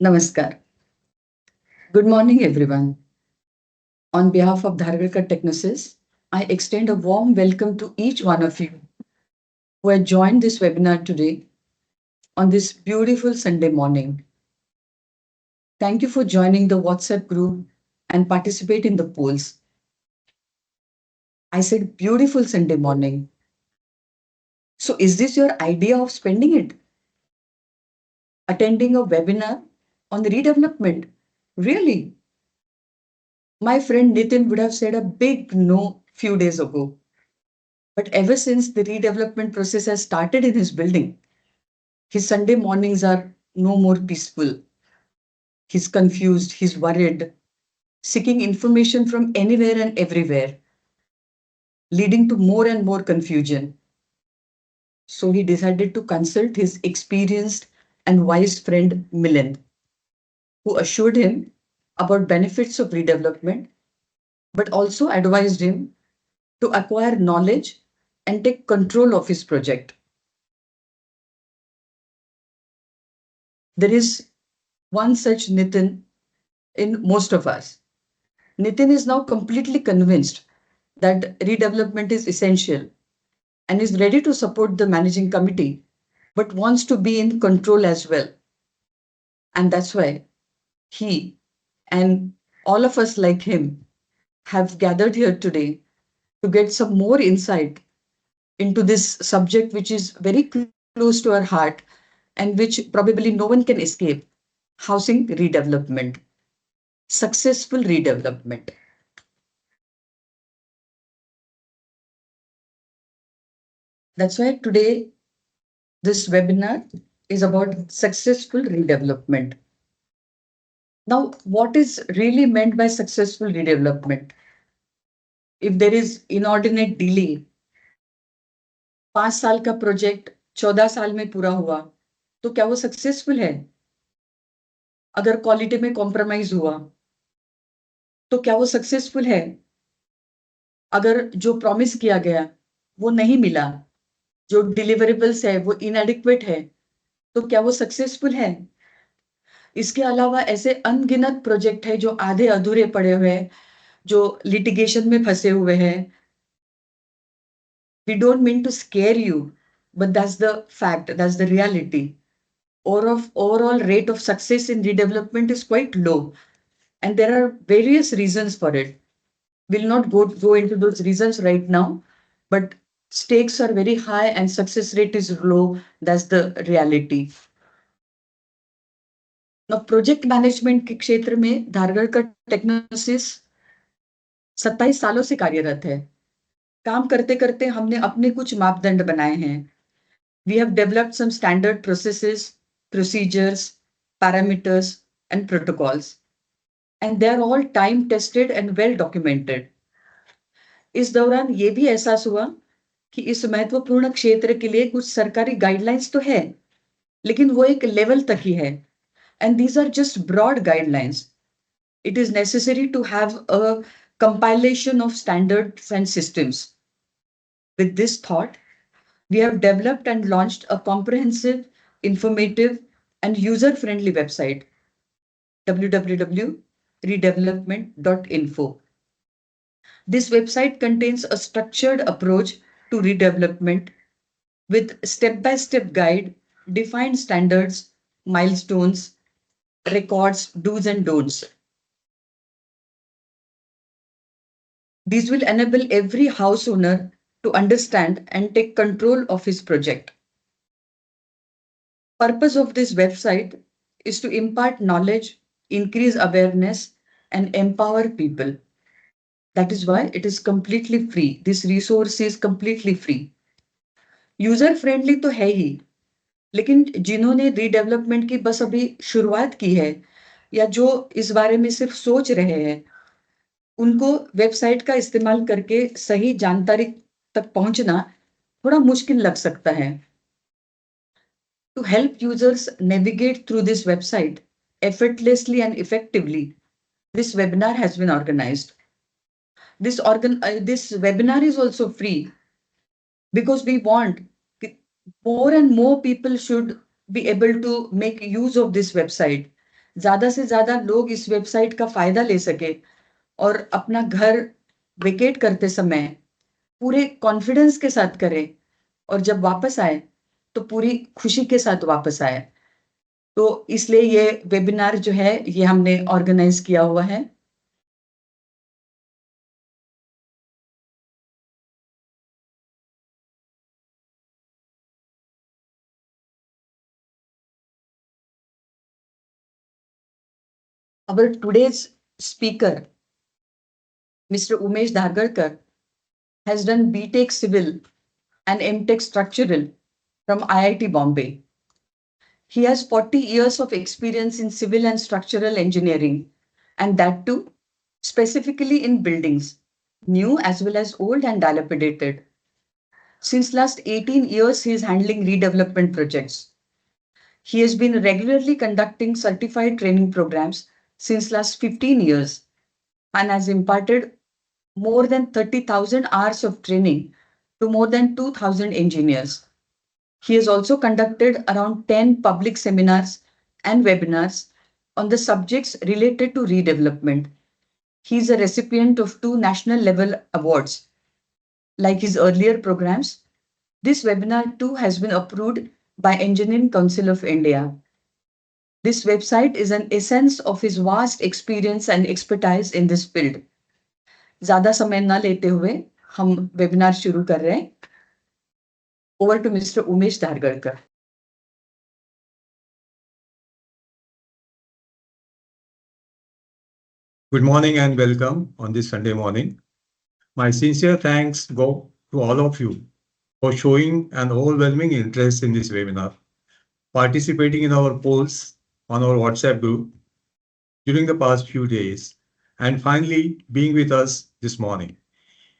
Namaskar. Good morning, everyone. On behalf of Dhargalkar Technoesis, I extend a warm welcome to each one of you who have joined this webinar today on this beautiful Sunday morning. Thank you for joining the WhatsApp group and participate in the polls. I said beautiful Sunday morning. So is this your idea of spending it? Attending a webinar on redevelopment? Really? My friend Nitin would have said a big no few days ago. But ever since the redevelopment process has started in his building, his Sunday mornings are no more peaceful. He's confused, he's worried, seeking information from anywhere and everywhere, leading to more and more confusion. So he decided to consult his experienced and wise friend Milind, who assured him about benefits of redevelopment, but also advised him to acquire knowledge and take control of his project. There is one such Nitin in most of us. Nitin is now completely convinced that redevelopment is essential and is ready to support the managing committee, but wants to be in control as well. And that's why he and all of us like him have gathered here today to get some more insight into this subject, which is very close to our heart and which probably no one can escape: housing redevelopment, successful redevelopment. That's why today this webinar is about successful redevelopment. Now, what is really meant by successful redevelopment? If there is inordinate delay, 5 साल का project 14 साल में पूरा हुआ, तो क्या वो successful है? अगर क्वालिटी में कॉम्प्रोमाइज हुआ, तो क्या वो सक्सेसफुल है? अगर जो प्रॉमिस किया गया वो नहीं मिला, जो डिलीवरेबल्स है वो इनएडिक्वेट है, तो क्या वो सक्सेसफुल है? इसके अलावा ऐसे अनगिनत प्रोजेक्ट है जो आधे अधूरे पड़े हुए हैं, जो लिटिगेशन में फंसे हुए हैं. We don't mean to scare you, but that's the fact, that's the reality. Overall rate of success in redevelopment is quite low, and there are various reasons for it. We'll not go into those reasons right now, but stakes are very high and success rate is low. That's the reality. Now, project management के क्षेत्र में धारगढ़ टेक्नोसिस 27 सालों से कार्यरत है. काम करते करते हमने अपने कुछ मापदंड बनाए हैं. We have developed some standard processes, procedures, parameters, and protocols. And they are all time tested and well documented. इस दौरान ये भी एहसास हुआ कि इस महत्वपूर्ण क्षेत्र के लिए कुछ सरकारी गाइडलाइंस तो है, लेकिन वो एक लेवल तक ही है. And these are just broad guidelines. It is necessary to have a compilation of standards and systems. With this thought, we have developed and launched a comprehensive, informative, and user-friendly website, www.redevelopment.info. This website contains a structured approach to redevelopment with step-by-step guide, defined standards, milestones, records, do's and don'ts. These will enable every house owner to understand and take control of his project. Purpose of this website is to impart knowledge, increase awareness, and empower people. That is why it is completely free. This resource is completely free. User friendly तो है ही, लेकिन जिन्होंने redevelopment की बस अभी शुरुआत की है या जो इस बारे में सिर्फ सोच रहे हैं, उनको वेबसाइट का इस्तेमाल करके सही जानकारी तक पहुंचना थोड़ा मुश्किल लग सकता है. To help users navigate through this website effortlessly and effectively, this webinar has been organized. This webinar is also free because we want more and more people should be able to make use of this website ज़्यादा से ज़्यादा लोग इस website का फ़ायदा ले सके और अपना घर वेकेट करते समय पूरे कॉन्फिडेंस के साथ करें और जब वापस आए, तो पूरी खुशी के साथ वापस आए। तो इसलिए ये वेबिनार जो है, ये हमने ऑर्गेनाइज़ किया हुआ है। Our today's speaker, Mr. Umesh Dhargalkar, has done B.Tech Civil and M.Tech Structural from IIT Bombay. He has 40 years of experience in civil and structural engineering, and that too specifically in buildings, new as well as old and dilapidated. Since last 18 years, he is handling redevelopment projects. He has been regularly conducting certified training programs since last 15 years and has imparted more than 30,000 hours of training to more than 2,000 engineers. He has also conducted around 10 public seminars and webinars on the subjects related to redevelopment. He is a recipient of 2 national level awards. Like his earlier programs, this webinar too has been approved by Engineering Council of India. This website is an essence of his vast experience and expertise in this field. ज़्यादा समय ना लेते हुए हम webinar शुरू कर रहे हैं। Over to Mr. Umesh Dhargalkar. Good morning and welcome on this Sunday morning. My sincere thanks go to all of you for showing an overwhelming interest in this webinar, participating in our polls on our WhatsApp group during the past few days, and finally being with us this morning.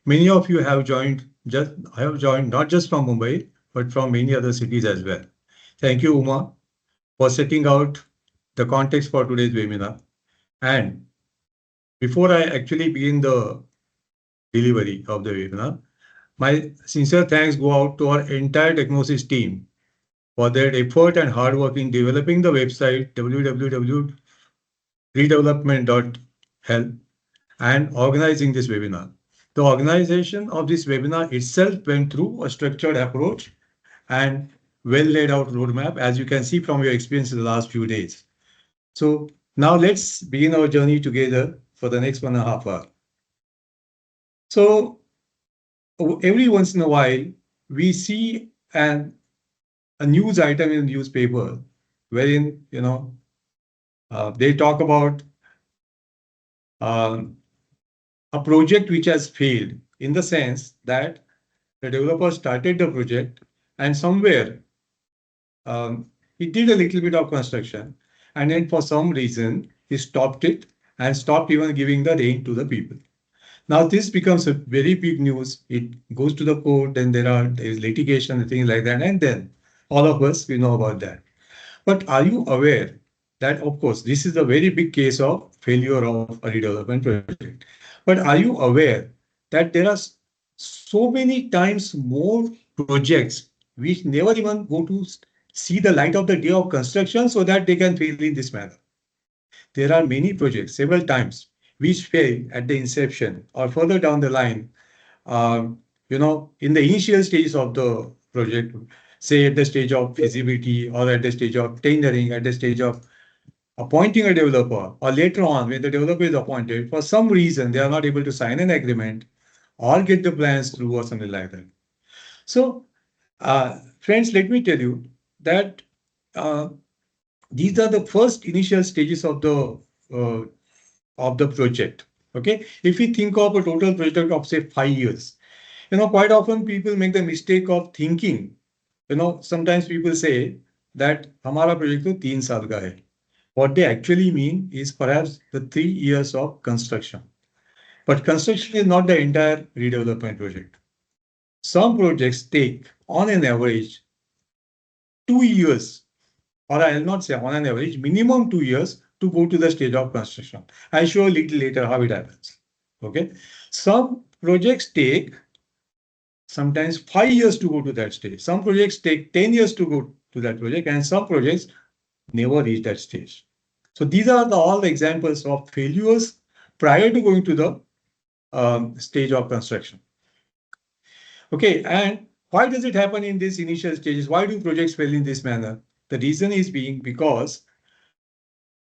Many of you have joined not just from Mumbai, but from many other cities as well. Thank you, Uma, for setting out the context for today's webinar. And before I actually begin the delivery of the webinar, my sincere thanks go out to our entire Technoesis team for their effort and hard work in developing the website www.redevelopment.help and organizing this webinar. The organization of this webinar itself went through a structured approach and well laid out roadmap, as you can see from your experience in the last few days. So now let's begin our journey together for the next 1.5 hours. So every once in a while, we see a news item in the newspaper wherein, they talk about a project which has failed, in the sense that the developer started the project and somewhere he did a little bit of construction, and then for some reason he stopped it and stopped even giving the rain to the people. Now this becomes a very big news. It goes to the court, and there is litigation and things like that. And then all of us, we know about that. But are you aware that, of course, this is a very big case of failure of a redevelopment project. But are you aware that there are so many times more projects which never even go to see the light of the day of construction so that they can fail in this manner? There are many projects, several times, which fail at the inception or further down the line, in the initial stages of the project, say at the stage of feasibility or at the stage of tendering, at the stage of appointing a developer, or later on when the developer is appointed, for some reason they are not able to sign an agreement or get the plans through or something like that. So, friends, let me tell you that these are the first initial stages of the project. Okay, if we think of a total project of say 5 years, quite often people make the mistake of thinking. Sometimes people say that हमारा project तो 3 साल का है. What they actually mean is perhaps the 3 years of construction. But construction is not the entire redevelopment project. Some projects take, on an average, 2 years, or I'll not say on an average, minimum 2 years to go to the stage of construction. I'll show a little later how it happens. Okay. Some projects take sometimes 5 years to go to that stage. Some projects take 10 years to go to that project, and some projects never reach that stage. So these are all the examples of failures prior to going to the stage of construction. Okay, and why does it happen in these initial stages? Why do projects fail in this manner? The reason is being because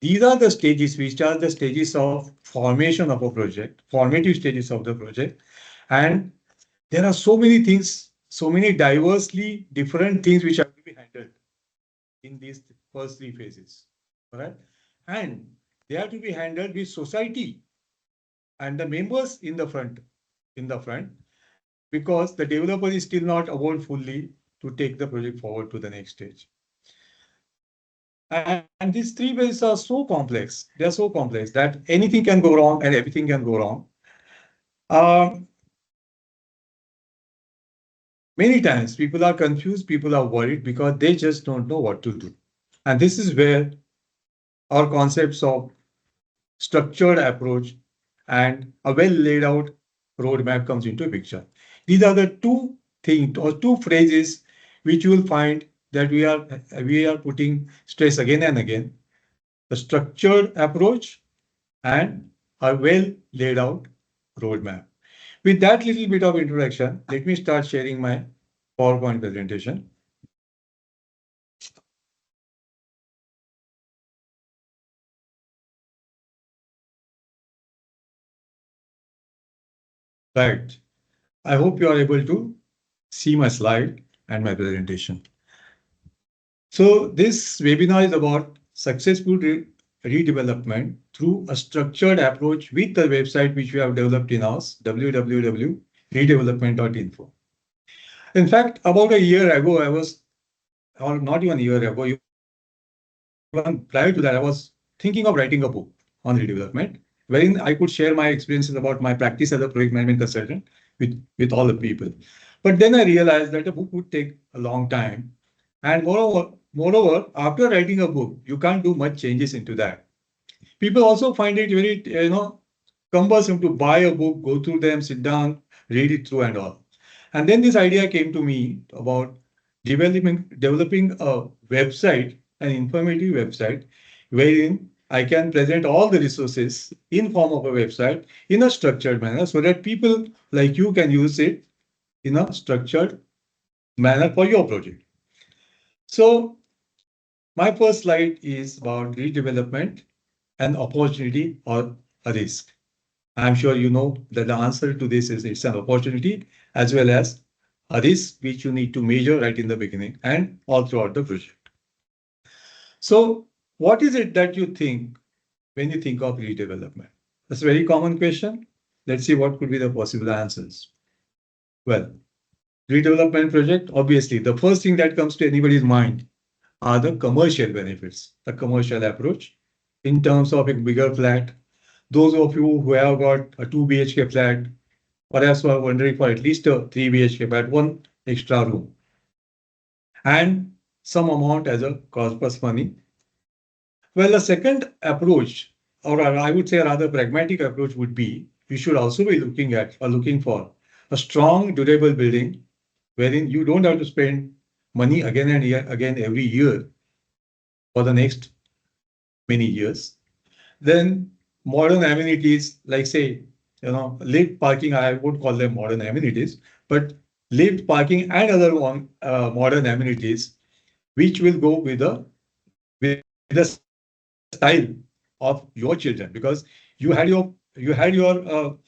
these are the stages which are the stages of formation of a project, formative stages of the project. And there are so many things, so many diversely different things which have to be handled in these first three phases. All right. And they have to be handled with society and the members in the front, because the developer is still not aware fully to take the project forward to the next stage. And these three phases are so complex. They are so complex that anything can go wrong and everything can go wrong. Many times people are confused, people are worried because they just don't know what to do. And this is where our concepts of structured approach and a well laid out roadmap comes into picture. These are the two things or two phrases which you will find that we are putting stress again and again. The structured approach and a well laid out roadmap. With that little bit of introduction, let me start sharing my PowerPoint presentation. Right. I hope you are able to see my slide and my presentation. So this webinar is about successful redevelopment through a structured approach with the website which we have developed in-house, www.redevelopment.info. In fact, about a year ago, or not even a year ago, even prior to that, I was thinking of writing a book on redevelopment, wherein I could share my experiences about my practice as a project management consultant with all the people. But then I realized that a book would take a long time. And moreover, after writing a book, you can't do much changes into that. People also find it very, cumbersome to buy a book, go through them, sit down, read it through and all. And then this idea came to me about developing a website, an informative website, wherein I can present all the resources in form of a website in a structured manner so that people like you can use it in a structured manner for your project. So my first slide is about redevelopment, an opportunity or a risk. I'm sure you know that the answer to this is it's an opportunity as well as a risk which you need to measure right in the beginning and all throughout the project. So what is it that you think when you think of redevelopment? That's a very common question. Let's see what could be the possible answers. Well, redevelopment project, obviously, the first thing that comes to anybody's mind are the commercial benefits, the commercial approach in terms of a bigger flat. Those of you who have got a 2 BHK flat, perhaps who are wondering for at least a 3 BHK flat, one extra room, and some amount as a corpus money. Well, the second approach, or I would say a rather pragmatic approach, would be you should also be looking for a strong, durable building wherein you don't have to spend money again and again every year for the next many years. Then modern amenities, like say, lift parking, I would call them modern amenities, but lift parking and other modern amenities, which will go with the style of your children, because you had your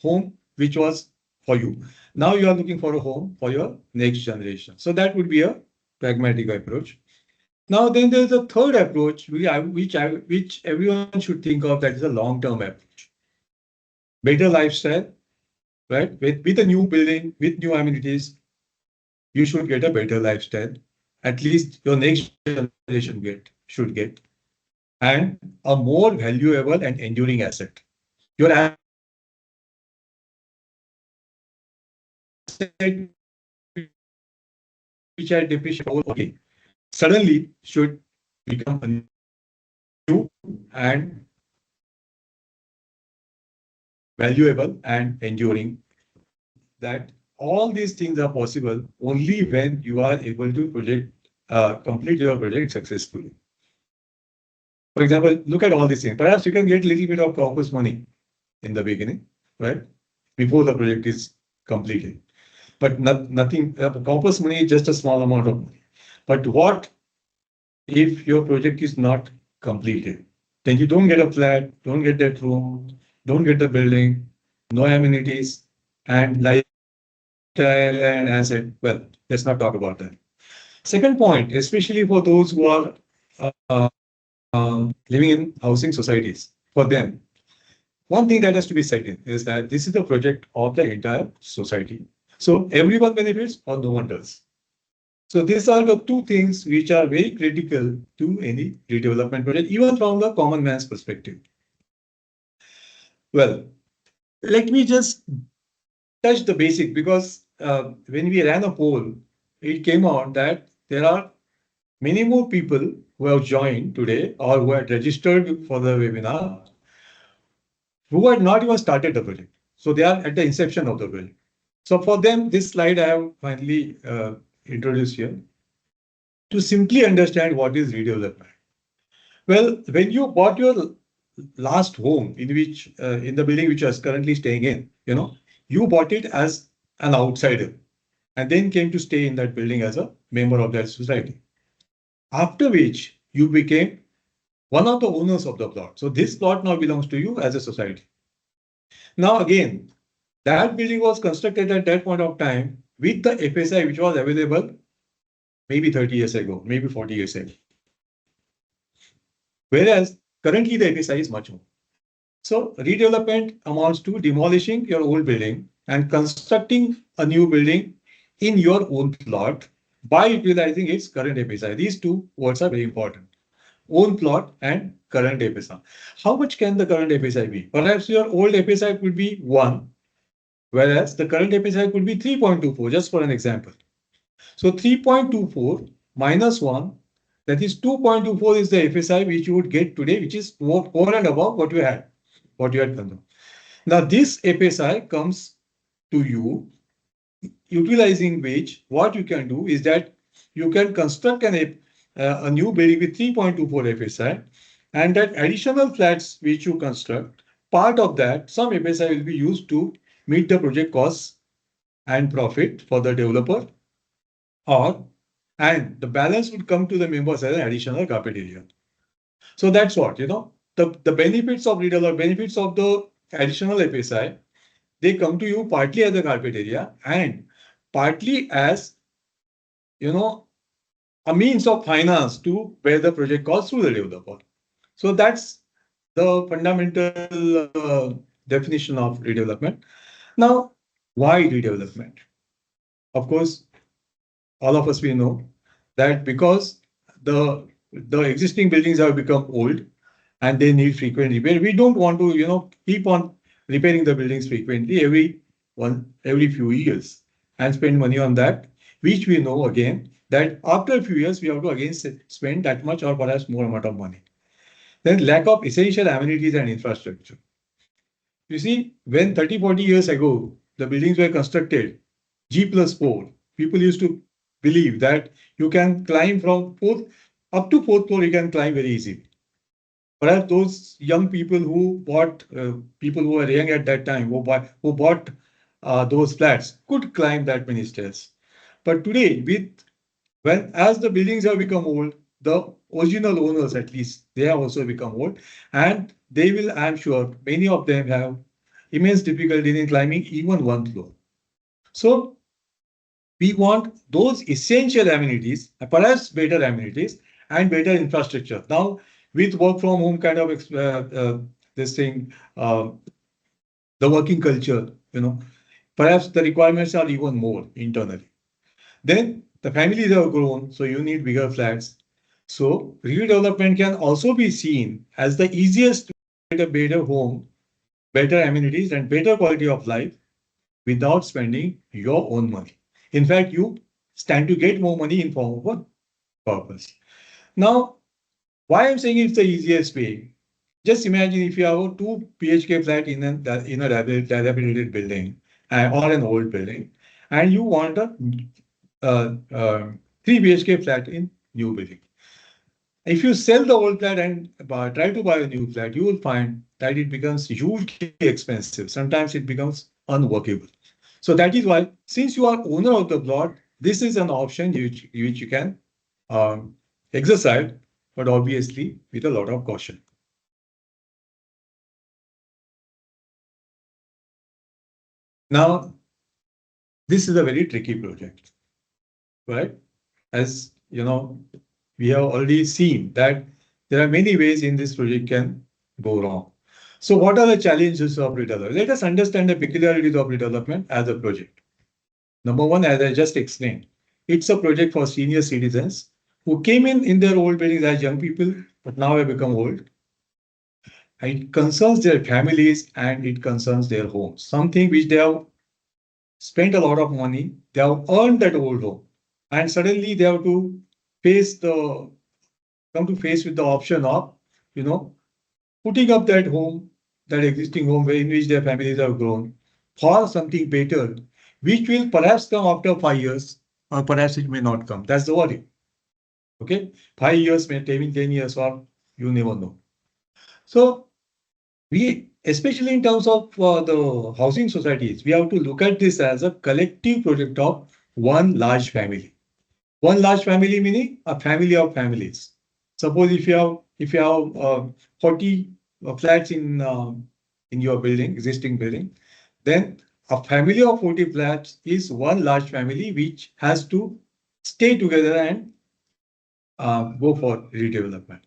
home which was for you. Now you are looking for a home for your next generation. So that would be a pragmatic approach. Now, then there's a third approach which everyone should think of, that is a long-term approach. Better lifestyle, right? With a new building, with new amenities, you should get a better lifestyle. At least your next generation should get, and a more valuable and enduring asset. Your asset which had depreciated over again suddenly should become a new and valuable and enduring. That all these things are possible only when you are able to complete your project successfully. For example, look at all these things. Perhaps you can get a little bit of corpus money in the beginning, right? Before the project is completed. But nothing, corpus money is just a small amount of money. But what if your project is not completed? Then you don't get a flat, don't get that room, don't get the building, no amenities, and lifestyle and asset. Well, let's not talk about that. Second point, especially for those who are living in housing societies, for them, one thing that has to be said is that this is the project of the entire society. So everyone benefits or no one does. So these are the two things which are very critical to any redevelopment project, even from the common man's perspective. Well, let me just touch the basic because when we ran a poll, it came out that there are many more people who have joined today or who had registered for the webinar who had not even started the project. So they are at the inception of the project. So for them, this slide I have finally introduced here to simply understand what is redevelopment. Well, when you bought your last home in which in the building which you are currently staying in, you bought it as an outsider and then came to stay in that building as a member of that society. After which you became one of the owners of the plot. So this plot now belongs to you as a society. Now again, that building was constructed at that point of time with the FSI which was available maybe 30 years ago, maybe 40 years ago. Whereas currently the FSI is much more. So redevelopment amounts to demolishing your old building and constructing a new building in your own plot by utilizing its current FSI. These two words are very important. Own plot and current FSI. How much can the current FSI be? Perhaps your old FSI could be 1, whereas the current FSI could be 3.24, just for an example. So 3.24 minus 1, that is 2.24 is the FSI which you would get today, which is over and above what you had done. Now this FSI comes to you, utilizing which what you can do is that you can construct a new building with 3.24 FSI, and that additional flats which you construct, part of that, some FSI will be used to meet the project costs and profit for the developer, and the balance would come to the members as an additional carpet area. So that's what, the benefits of redevelopment, benefits of the additional FSI, they come to you partly as a carpet area and partly as, a means of finance to bear the project cost through the developer. So that's the fundamental definition of redevelopment. Now, why redevelopment? Of course, all of us we know that because the existing buildings have become old and they need frequent repair, we don't want to keep on repairing the buildings frequently every few years and spend money on that, which we know again that after a few years we have to again spend that much or perhaps more amount of money. Then lack of essential amenities and infrastructure. You see, when 30-40 years ago the buildings were constructed G+4, people used to believe that you can climb from up to fourth floor, you can climb very easily. Perhaps those young people who bought, people who were young at that time, who bought those flats could climb that many stairs. But today, as the buildings have become old, the original owners, at least, they have also become old, and they will, I'm sure, many of them have immense difficulty in climbing even one floor. So we want those essential amenities, perhaps better amenities and better infrastructure. Now, with work from home kind of this thing, the working culture, perhaps the requirements are even more internally. Then the families have grown, so you need bigger flats. So redevelopment can also be seen as the easiest to get a better home, better amenities, and better quality of life without spending your own money. In fact, you stand to get more money in form of a purpose. Now, why I'm saying it's the easiest way? Just imagine if you have a 2 BHK flat in a dilapidated building or an old building, and you want a 3 BHK flat in new building. If you sell the old flat and try to buy a new flat, you will find that it becomes hugely expensive. Sometimes it becomes unworkable. So that is why, since you are owner of the plot, this is an option which you can um, exercise, but obviously with a lot of caution. Now, this is a very tricky project, right? As you know, we have already seen that there are many ways in this project can go wrong. So what are the challenges of redevelopment? Let us understand the peculiarities of redevelopment as a project. Number one, as I just explained, it's a project for senior citizens who came in their old buildings as young people, but now have become old. It concerns their families and it concerns their homes, something which they have spent a lot of money, they have earned that old home, and suddenly they have to face the come to face with the option of, you know, putting up that home, that existing home in which their families have grown, for something better, which will perhaps come after 5 years, or perhaps it may not come. That's the worry. Okay, 5 years, maybe 10 years, or you never know. So we, especially in terms of the housing societies, we have to look at this as a collective project of one large family. One large family meaning a family of families. Suppose if you have 40 flats in your building, existing building, then a family of 40 flats is one large family which has to stay together and go for redevelopment.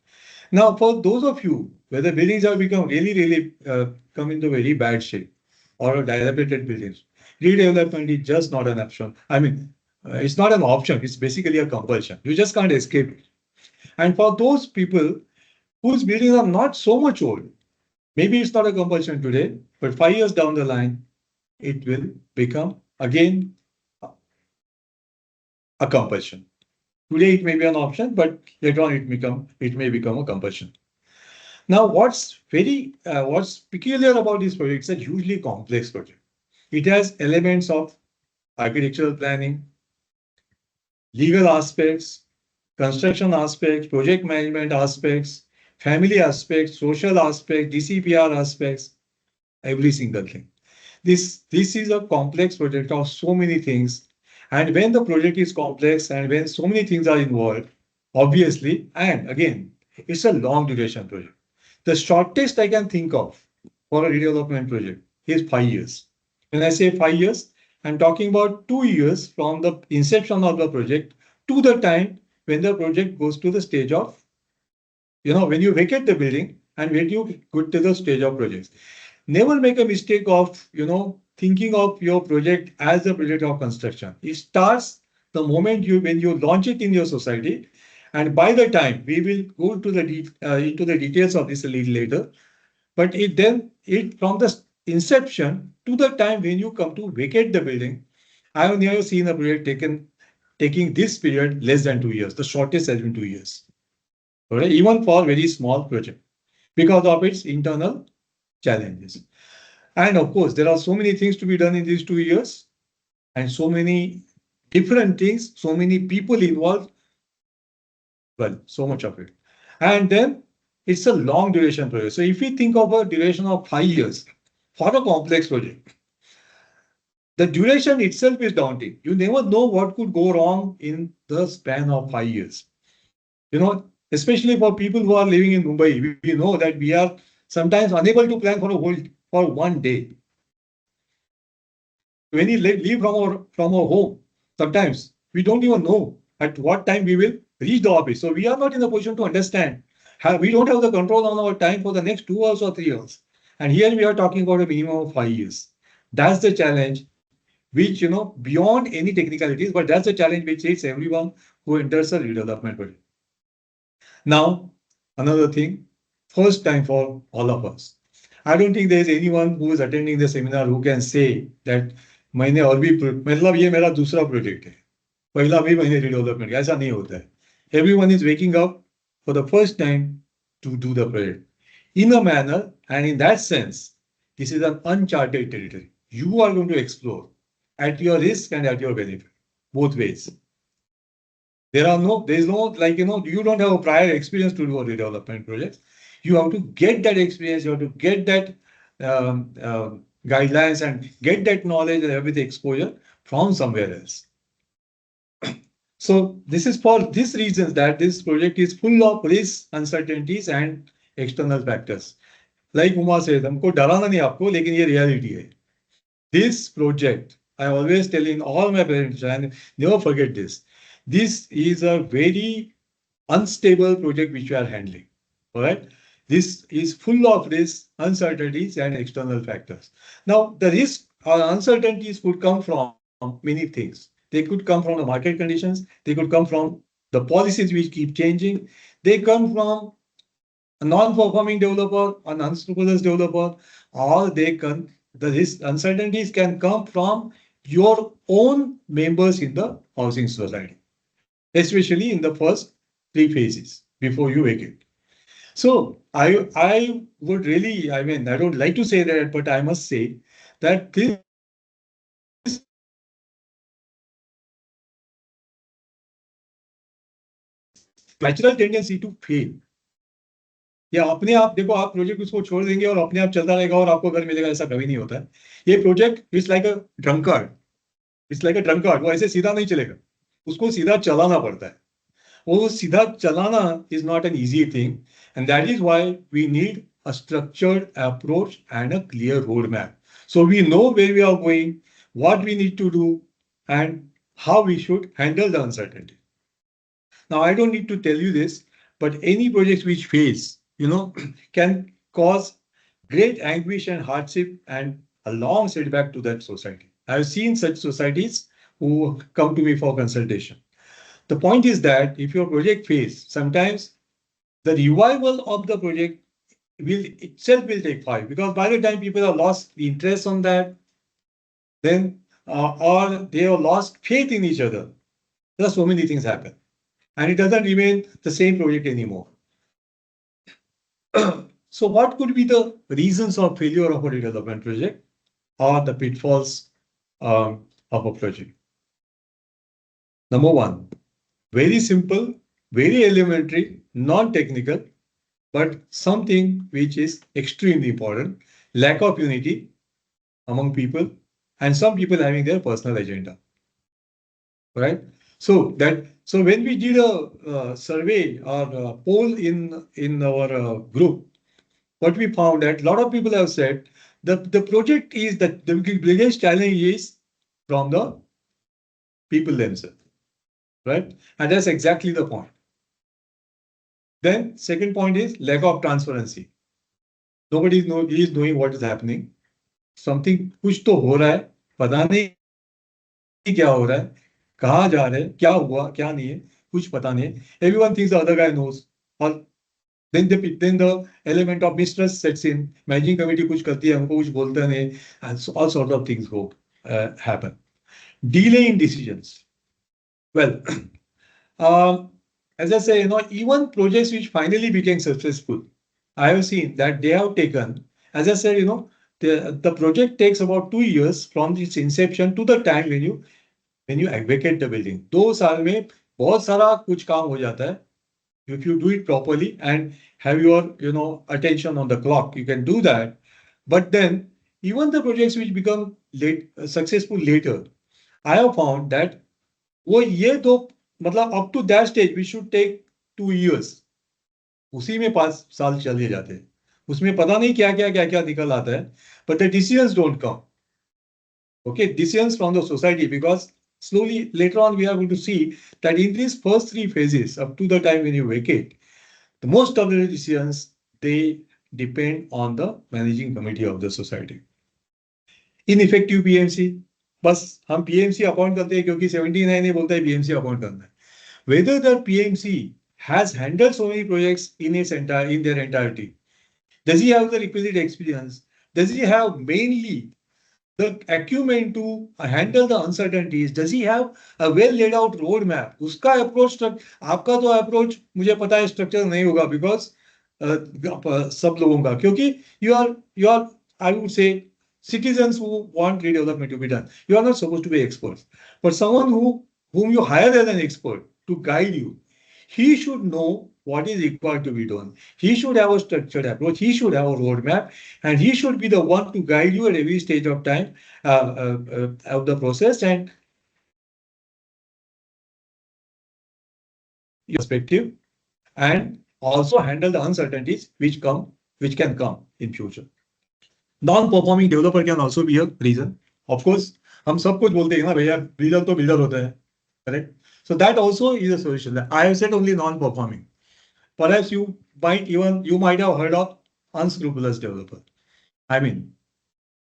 Now, for those of you where the buildings have become really come into very bad shape or dilapidated buildings, redevelopment is just not an option. I mean, it's not an option. It's basically a compulsion. You just can't escape it. And for those people whose buildings are not so much old, maybe it's not a compulsion today, but 5 years down the line, it will become again a compulsion. Today it may be an option, but later on it may become a compulsion. Now, what's peculiar about this project? It's a hugely complex project. It has elements of architectural planning, legal aspects, construction aspects, project management aspects, family aspects, social aspects, DCPR aspects, every single thing. This is a complex project of so many things. And when the project is complex and when so many things are involved, obviously, and again, it's a long duration project. The shortest I can think of for a redevelopment project is 5 years. When I say 5 years, I'm talking about 2 years from the inception of the project to the time when the project goes to the stage of, when you vacate the building and when you go to the stage of projects. Never make a mistake of, thinking of your project as a project of construction. It starts the moment when you launch it in your society. And by the time we will go to into the details of this a little later, but it from the inception to the time when you come to vacate the building, I have never seen a project taking this period less than 2 years. The shortest has been 2 years. Okay? Even for very small project because of its internal challenges. And of course, there are so many things to be done in these 2 years and so many different things, so many people involved. Well, so much of it. And then it's a long duration project. So if we think of a duration of 5 years for a complex project, the duration itself is daunting. You never know what could go wrong in the span of 5 years. Especially for people who are living in Mumbai, we know that we are sometimes unable to plan for one day. When we leave from our home, sometimes we don't even know at what time we will reach the office. So we are not in a position to understand. We don't have the control on our time for the next 2 hours or 3 hours. And here we are talking about a minimum of 5 years. That's the challenge, which, beyond any technicalities, but that's the challenge which hits everyone who enters a redevelopment project. Now, another thing, first time for all of us. I don't think there is anyone who is attending the seminar who can say that मैंने और भी मतलब ये मेरा दूसरा project है पहला भी मैंने redevelopment ऐसा नहीं होता है. Everyone is waking up for the first time to do the project in a manner, and in that sense, this is an uncharted territory. You are going to explore at your risk and at your benefit, both ways. There is no, like, you don't have a prior experience to do a redevelopment project. You have to get that experience, you have to get that guidelines and get that knowledge and everything exposure from somewhere else. So this is for this reason that this project is full of risks, uncertainties and external factors. Like Uma said, हमको डराना नहीं आपको, लेकिन ये reality है. This project, I always tell in all my presentations, and never forget this. This is a very unstable project which we are handling. All right. This is full of risks, uncertainties, and external factors. Now, the risk or uncertainties could come from many things. They could come from the market conditions. They could come from the policies which keep changing. They come from a non-performing developer, an unscrupulous developer, or the risk uncertainties can come from your own members in the housing society, especially in the first 3 phases before you vacate. So I would really, I mean, I don't like to say that, but I must say that this natural tendency to fail. या अपने आप देखो, आप project उसको छोड़ देंगे और अपने आप चलता रहेगा और आपको घर मिलेगा, ऐसा कभी नहीं होता है. ये project it's like a drunkard. It's like a drunkard. वो ऐसे सीधा नहीं चलेगा, उसको सीधा चलाना पड़ता है. वो सीधा चलाना is not an easy thing, and that is why we need a structured approach and a clear roadmap. So we know where we are going, what we need to do, and how we should handle the uncertainty. Now, I don't need to tell you this, but any projects which fails, can cause great anguish and hardship and a long setback to that society. I've seen such societies who come to me for consultation. The point is that if your project fails, sometimes the revival of the project will take 5, because by the time people have lost the interest on that, then or they have lost faith in each other, there are so many things happen, and it doesn't remain the same project anymore. So what could be the reasons of failure of a redevelopment project or the pitfalls of a project? Number one, very simple, very elementary, non-technical, but something which is extremely important: lack of unity among people, and some people having their personal agenda. Right? So when we did a survey or a poll in our group, what we found that a lot of people have said the project is that the biggest challenge is from the people themselves. Right? And that's exactly the point. Then second point is lack of transparency. Nobody is knowing what is happening. Something कुछ तो हो रहा है, पता नहीं क्या हो रहा है, कहाँ जा रहे हैं, क्या हुआ, क्या नहीं है, कुछ पता नहीं है. Everyone thinks the other guy knows. और then the element of mistrust sets in. Managing committee कुछ करती है, हमको कुछ बोलता नहीं, and so all sorts of things happen. Delay in decisions. Well, as I say, even projects which finally became successful, I have seen that they have taken, as I said, the project takes about 2 years from its inception to the time when you vacate the building. 2 साल में बहुत सारा कुछ काम हो जाता है. If you do it properly and have your attention on the clock, you can do that. But then even the projects which become successful later, I have found that वो ये तो मतलब up to that stage we should take 2 years. उसी में 5 साल चले जाते हैं. उसमें पता नहीं क्या क्या निकल आता है. But the decisions don't come. Okay, decisions from the society, because slowly later on we are going to see that in these first 3 phases up to the time when you vacate, the most of the decisions, they depend on the managing committee of the society. Ineffective PMC, बस हम PMC appoint करते हैं क्योंकि 79 ने बोलता है PMC appoint करना है. Whether the PMC has handled so many projects in their entirety, does he have the requisite experience? Does he have mainly the acumen to handle the uncertainties? Does he have a well laid out roadmap? उसका approach, आपका तो approach मुझे पता है structure नहीं होगा, because सब लोगों का, क्योंकि you are I would say citizens who want redevelopment to be done. You are not supposed to be experts, but someone whom you hire as an expert to guide you. He should know what is required to be done. He should have a structured approach. He should have a roadmap, and he should be the one to guide you at every stage of time of the process and perspective, and also handle the uncertainties which can come in future. Non-performing developer can also be a reason. Of course, हम सब कुछ बोलते हैं ना भैया, builder तो builder होता है, correct? So that also is a solution. I have said only non-performing. Perhaps you might have heard of unscrupulous developer. I mean,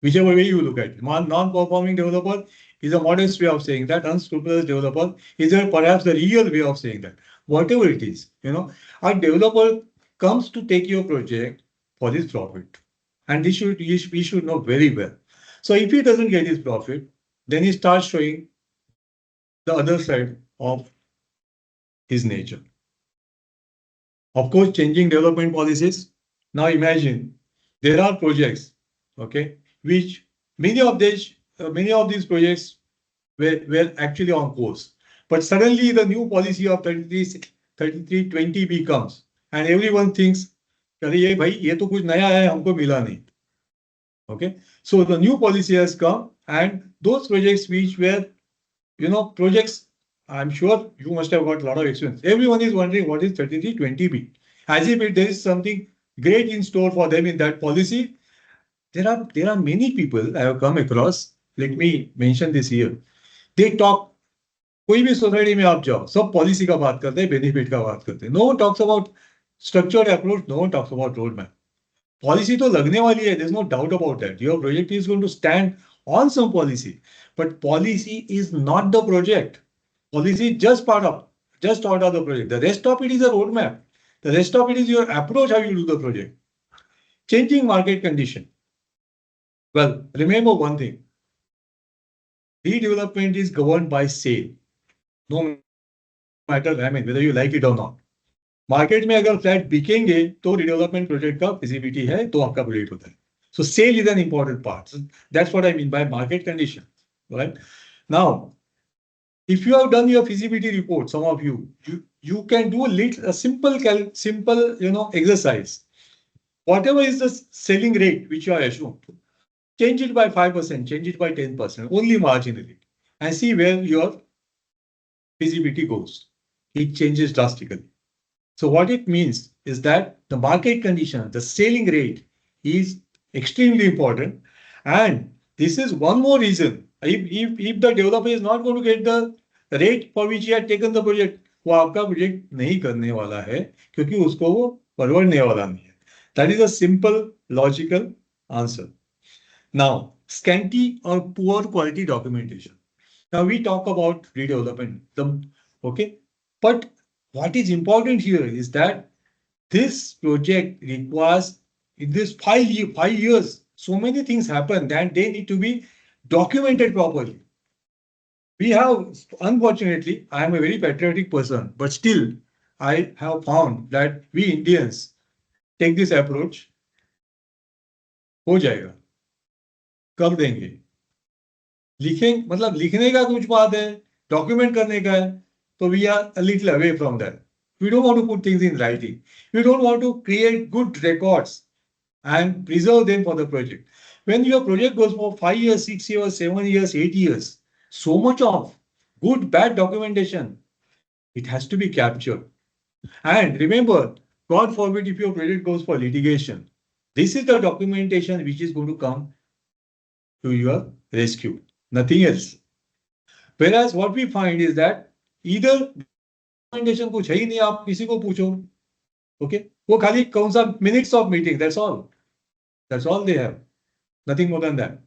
whichever way you look at it, non-performing developer is a modest way of saying that. Unscrupulous developer is perhaps the real way of saying that. Whatever it is, a developer comes to take your project for his profit, and we should know very well. So if he doesn't get his profit, then he starts showing the other side of his nature. Of course, changing development policies. Now imagine there are projects, okay, which many of these projects were actually on course. But suddenly the new policy of 3320B comes, and everyone thinks, अरे ये भाई ये तो कुछ नया है, हमको मिला नहीं. Okay, so the new policy has come, and those projects which were, projects, I'm sure you must have got a lot of experience. Everyone is wondering what is 3320B, as if there is something great in store for them in that policy. There are many people I have come across. Let me mention this here. They talk. कोई भी society में आप जाओ, सब policy का बात करते हैं, बेनिफिट का बात करते हैं. No one talks about structured approach. No one talks about roadmap. Policy तो लगने वाली है. There's no doubt about that. Your project is going to stand on some policy, but policy is not the project. Policy is just part of the project. The rest of it is a roadmap. The rest of it is your approach, how you do the project. Changing market condition. Well, remember one thing. Redevelopment is governed by sale. No matter, whether you like it or not. Market में अगर flat बिकेंगे तो redevelopment project का feasibility है, तो आपका project होता है. So sale is an important part. That's what I mean by market condition. Right now, if you have done your feasibility report, some of you can do a simple exercise. Whatever is the selling rate which you are assumed, change it by 5%, change it by 10%, only marginally, and see where your feasibility goes. It changes drastically. So what it means is that the market condition, the selling rate, is extremely important. And this is one more reason. If the developer is not going to get the rate for which he had taken the project, वो आपका project नहीं करने वाला है, क्योंकि उसको वो परवड़ने वाला नहीं है. That is a simple logical answer. Now, scanty or poor quality documentation. Now we talk about redevelopment. Okay, but what is important here is that this project requires, in this 5 years, so many things happen that they need to be documented properly. We have, unfortunately, I am a very patriotic person, but still I have found that we Indians take this approach. हो जाएगा, कर देंगे, लिखने का कुछ बात है, document करने का है, so we are a little away from that. We don't want to put things in writing. We don't want to create good records and preserve them for the project. When your project goes for 5 years, 6 years, 7 years, 8 years, so much of good, bad documentation, it has to be captured. And remember, God forbid if your project goes for litigation, this is the documentation which is going to come to your rescue, nothing else. Whereas what we find is that either documentation कुछ है ही नहीं, आप किसी को पूछो, okay, वो खाली कौन सा minutes of meeting, that's all they have, nothing more than that.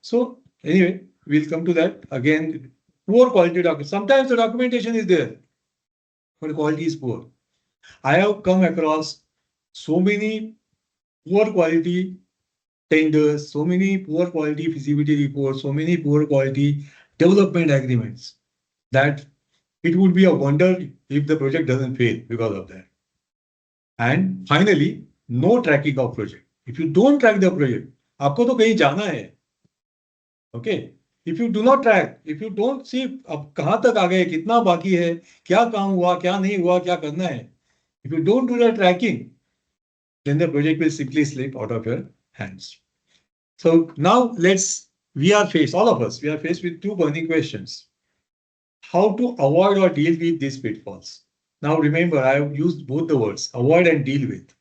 So anyway, we'll come to that again. Poor quality document. Sometimes the documentation is there, but the quality is poor. I have come across so many poor quality tenders, so many poor quality feasibility reports, so many poor quality development agreements, that it would be a wonder if the project doesn't fail because of that. And finally, no tracking of project. If you don't track the project, आपको तो कहीं जाना है, okay? If you do not track, if you don't see अब कहाँ तक आ गए, कितना बाकी है, क्या काम हुआ, क्या नहीं हुआ, क्या करना है, if you don't do the tracking, then the project will simply slip out of your hands. So now we are faced, all of us, we are faced with two burning questions. How to avoid or deal with these pitfalls? Now remember, I have used both the words, avoid and deal with.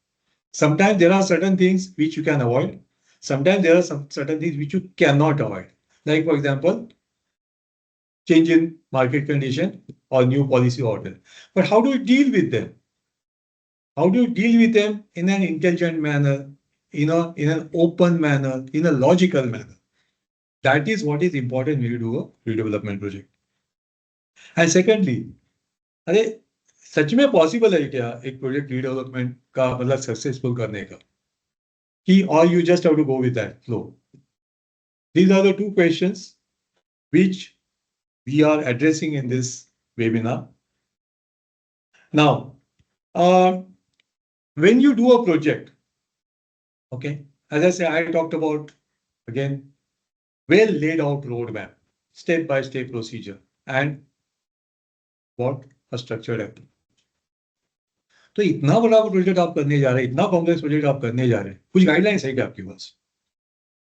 Sometimes there are certain things which you can avoid. Sometimes there are some certain things which you cannot avoid. Like for example, change in market condition or new policy order. But how do you deal with them? How do you deal with them in an intelligent manner, in an open manner, in a logical manner? That is what is important when you do a redevelopment project. And secondly, अरे सच में possible है क्या एक project redevelopment का मतलब successful करने का कि or you just have to go with that flow? These are the two questions which we are addressing in this webinar. Now, when you do a project, okay, as I say, I talked about, again, well laid out roadmap, step by step procedure, and what a structured approach. तो इतना बड़ा project आप करने जा रहे हैं, इतना complex project आप करने जा रहे हैं, कुछ गाइडलाइंस है क्या आपके पास?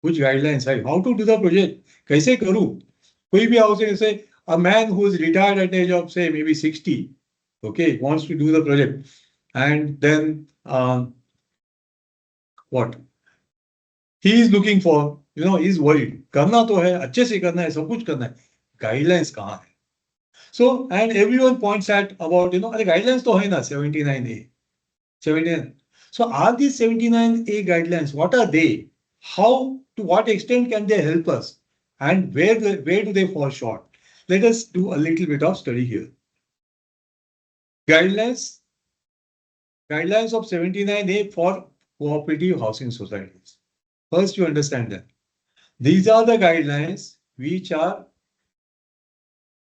कुछ गाइडलाइंस है how to do the project, कैसे करूं? कोई भी हाउस जैसे a man who is retired at age of say maybe 60, okay, wants to do the project, and then what he is looking for, he is worried, करना तो है, अच्छे से करना है, सब कुछ करना है, गाइडलाइंस कहाँ है? So and everyone points at about, अरे गाइडलाइंस तो है ना 79A, 79. So are these 79A guidelines, what are they? How, to what extent can they help us? And where do they fall short? Let us do a little bit of study here. Guidelines of 79A for cooperative housing societies. First, you understand that these are the guidelines which are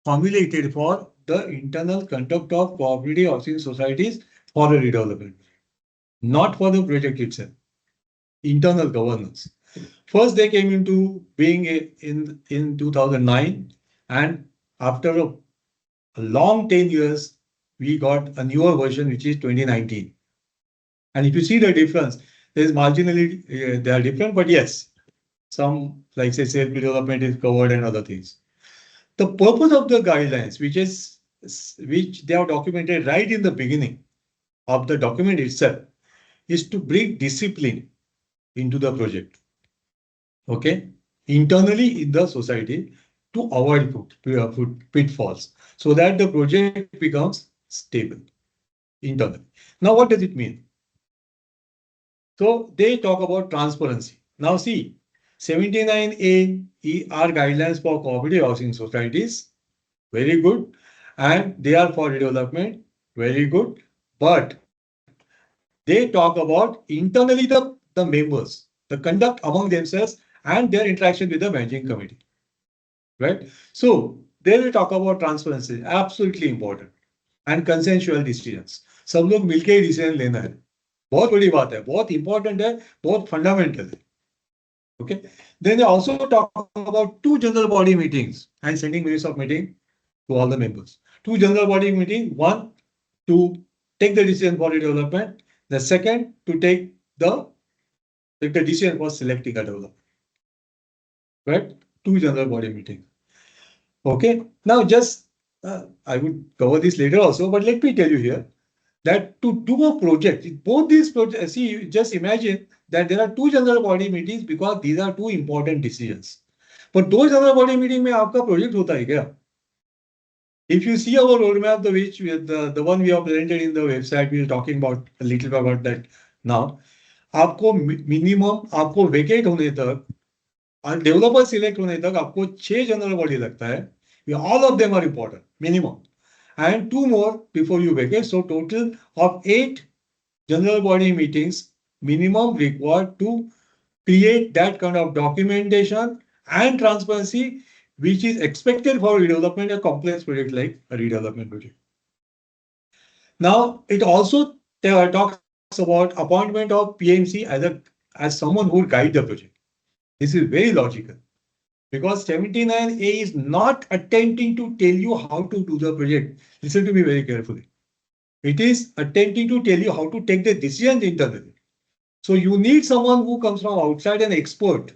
formulated for the internal conduct of cooperative housing societies for a redevelopment, not for the project itself. Internal governance. First, they came into being in 2009, and after a long 10 years, we got a newer version, which is 2019. And if you see the difference, there's marginally, they are different, but yes, some, like say, self-development is covered and other things. The purpose of the guidelines, which they have documented right in the beginning of the document itself, is to bring discipline into the project, okay, internally in the society, to avoid pitfalls, so that the project becomes stable internally. Now, what does it mean? So they talk about transparency. Now see, 79A are guidelines for cooperative housing societies, very good, and they are for redevelopment, very good, but they talk about internally the members, the conduct among themselves, and their interaction with the managing committee, right? So they will talk about transparency, absolutely important, and consensual decisions. सब लोग मिलके ही decision लेना है, बहुत बड़ी बात है, बहुत इंपॉर्टेंट है, बहुत फंडामेंटल है. Okay. Then they also talk about two general body meetings and sending minutes of meeting to all the members. Two general body meetings, one to take the decision for redevelopment, the second to take the decision for selecting a developer. Right? Two general body meetings. Okay. Now just I would cover this later also, but let me tell you here that to do a project, both these projects, see, just imagine that there are two general body meetings because these are two important decisions. But those general body meeting में आपका project होता है क्या? If you see our roadmap, the one we have presented in the website, we are talking about a little bit about that now. आपको minimum आपको vacate होने तक और developer select होने तक आपको 6 general body लगता है. All of them are important, minimum. And 2 more before you vacate. So total of 8 general body meetings minimum required to create that kind of documentation and transparency which is expected for redevelopment, a complex project like a redevelopment project. Now, it also talks about appointment of PMC as someone who will guide the project. This is very logical. Because 79A is not attempting to tell you how to do the project. Listen to me very carefully. It is attempting to tell you how to take the decisions internally. So you need someone who comes from outside, an expert,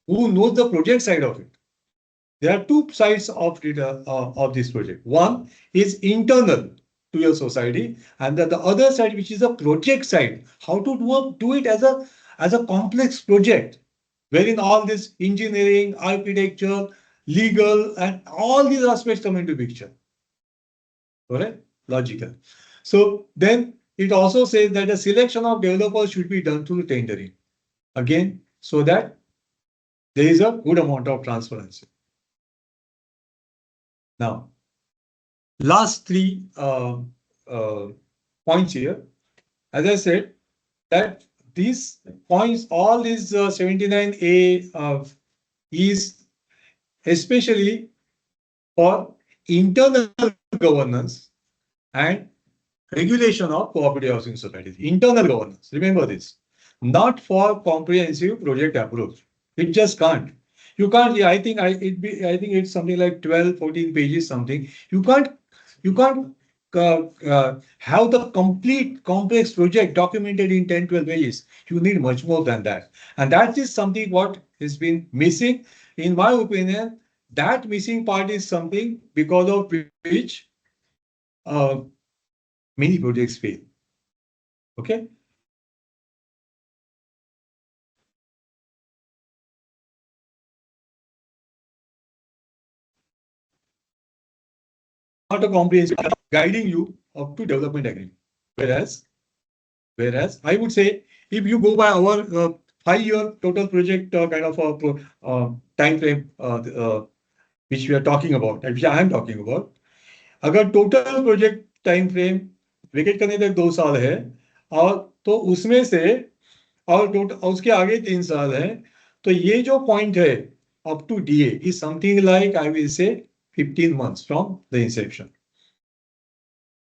who knows the project side of it. There are two sides of this project. One is internal to your society, and the other side, which is a project side, how to do it as a complex project, wherein all this engineering, architecture, legal, and all these aspects come into picture. Correct? Logical. So then it also says that the selection of developers should be done through tendering. Again, so that there is a good amount of transparency. Now, last three points here. As I said, that these points, all these 79A is especially for internal governance and regulation of cooperative housing societies. Internal governance, remember this, not for comprehensive project approach. It just can't. You can't. I think it's something like 12, 14 pages something. You can't have the complete complex project documented in 10, 12 pages. You need much more than that. And that is something what has been missing. In my opinion, that missing part is something because of which uh, many projects fail. Okay. Not a comprehensive guiding you up to development agreement. Whereas I would say, if you go by our 5-year total project kind of time frame which we are talking about, which I am talking about, अगर total project time frame wicket करने तक 2 साल है, और तो उसमें से और उसके आगे 3 साल है, तो ये जो पॉइंट है up to DA is something like, I will say, 15 months from the inception.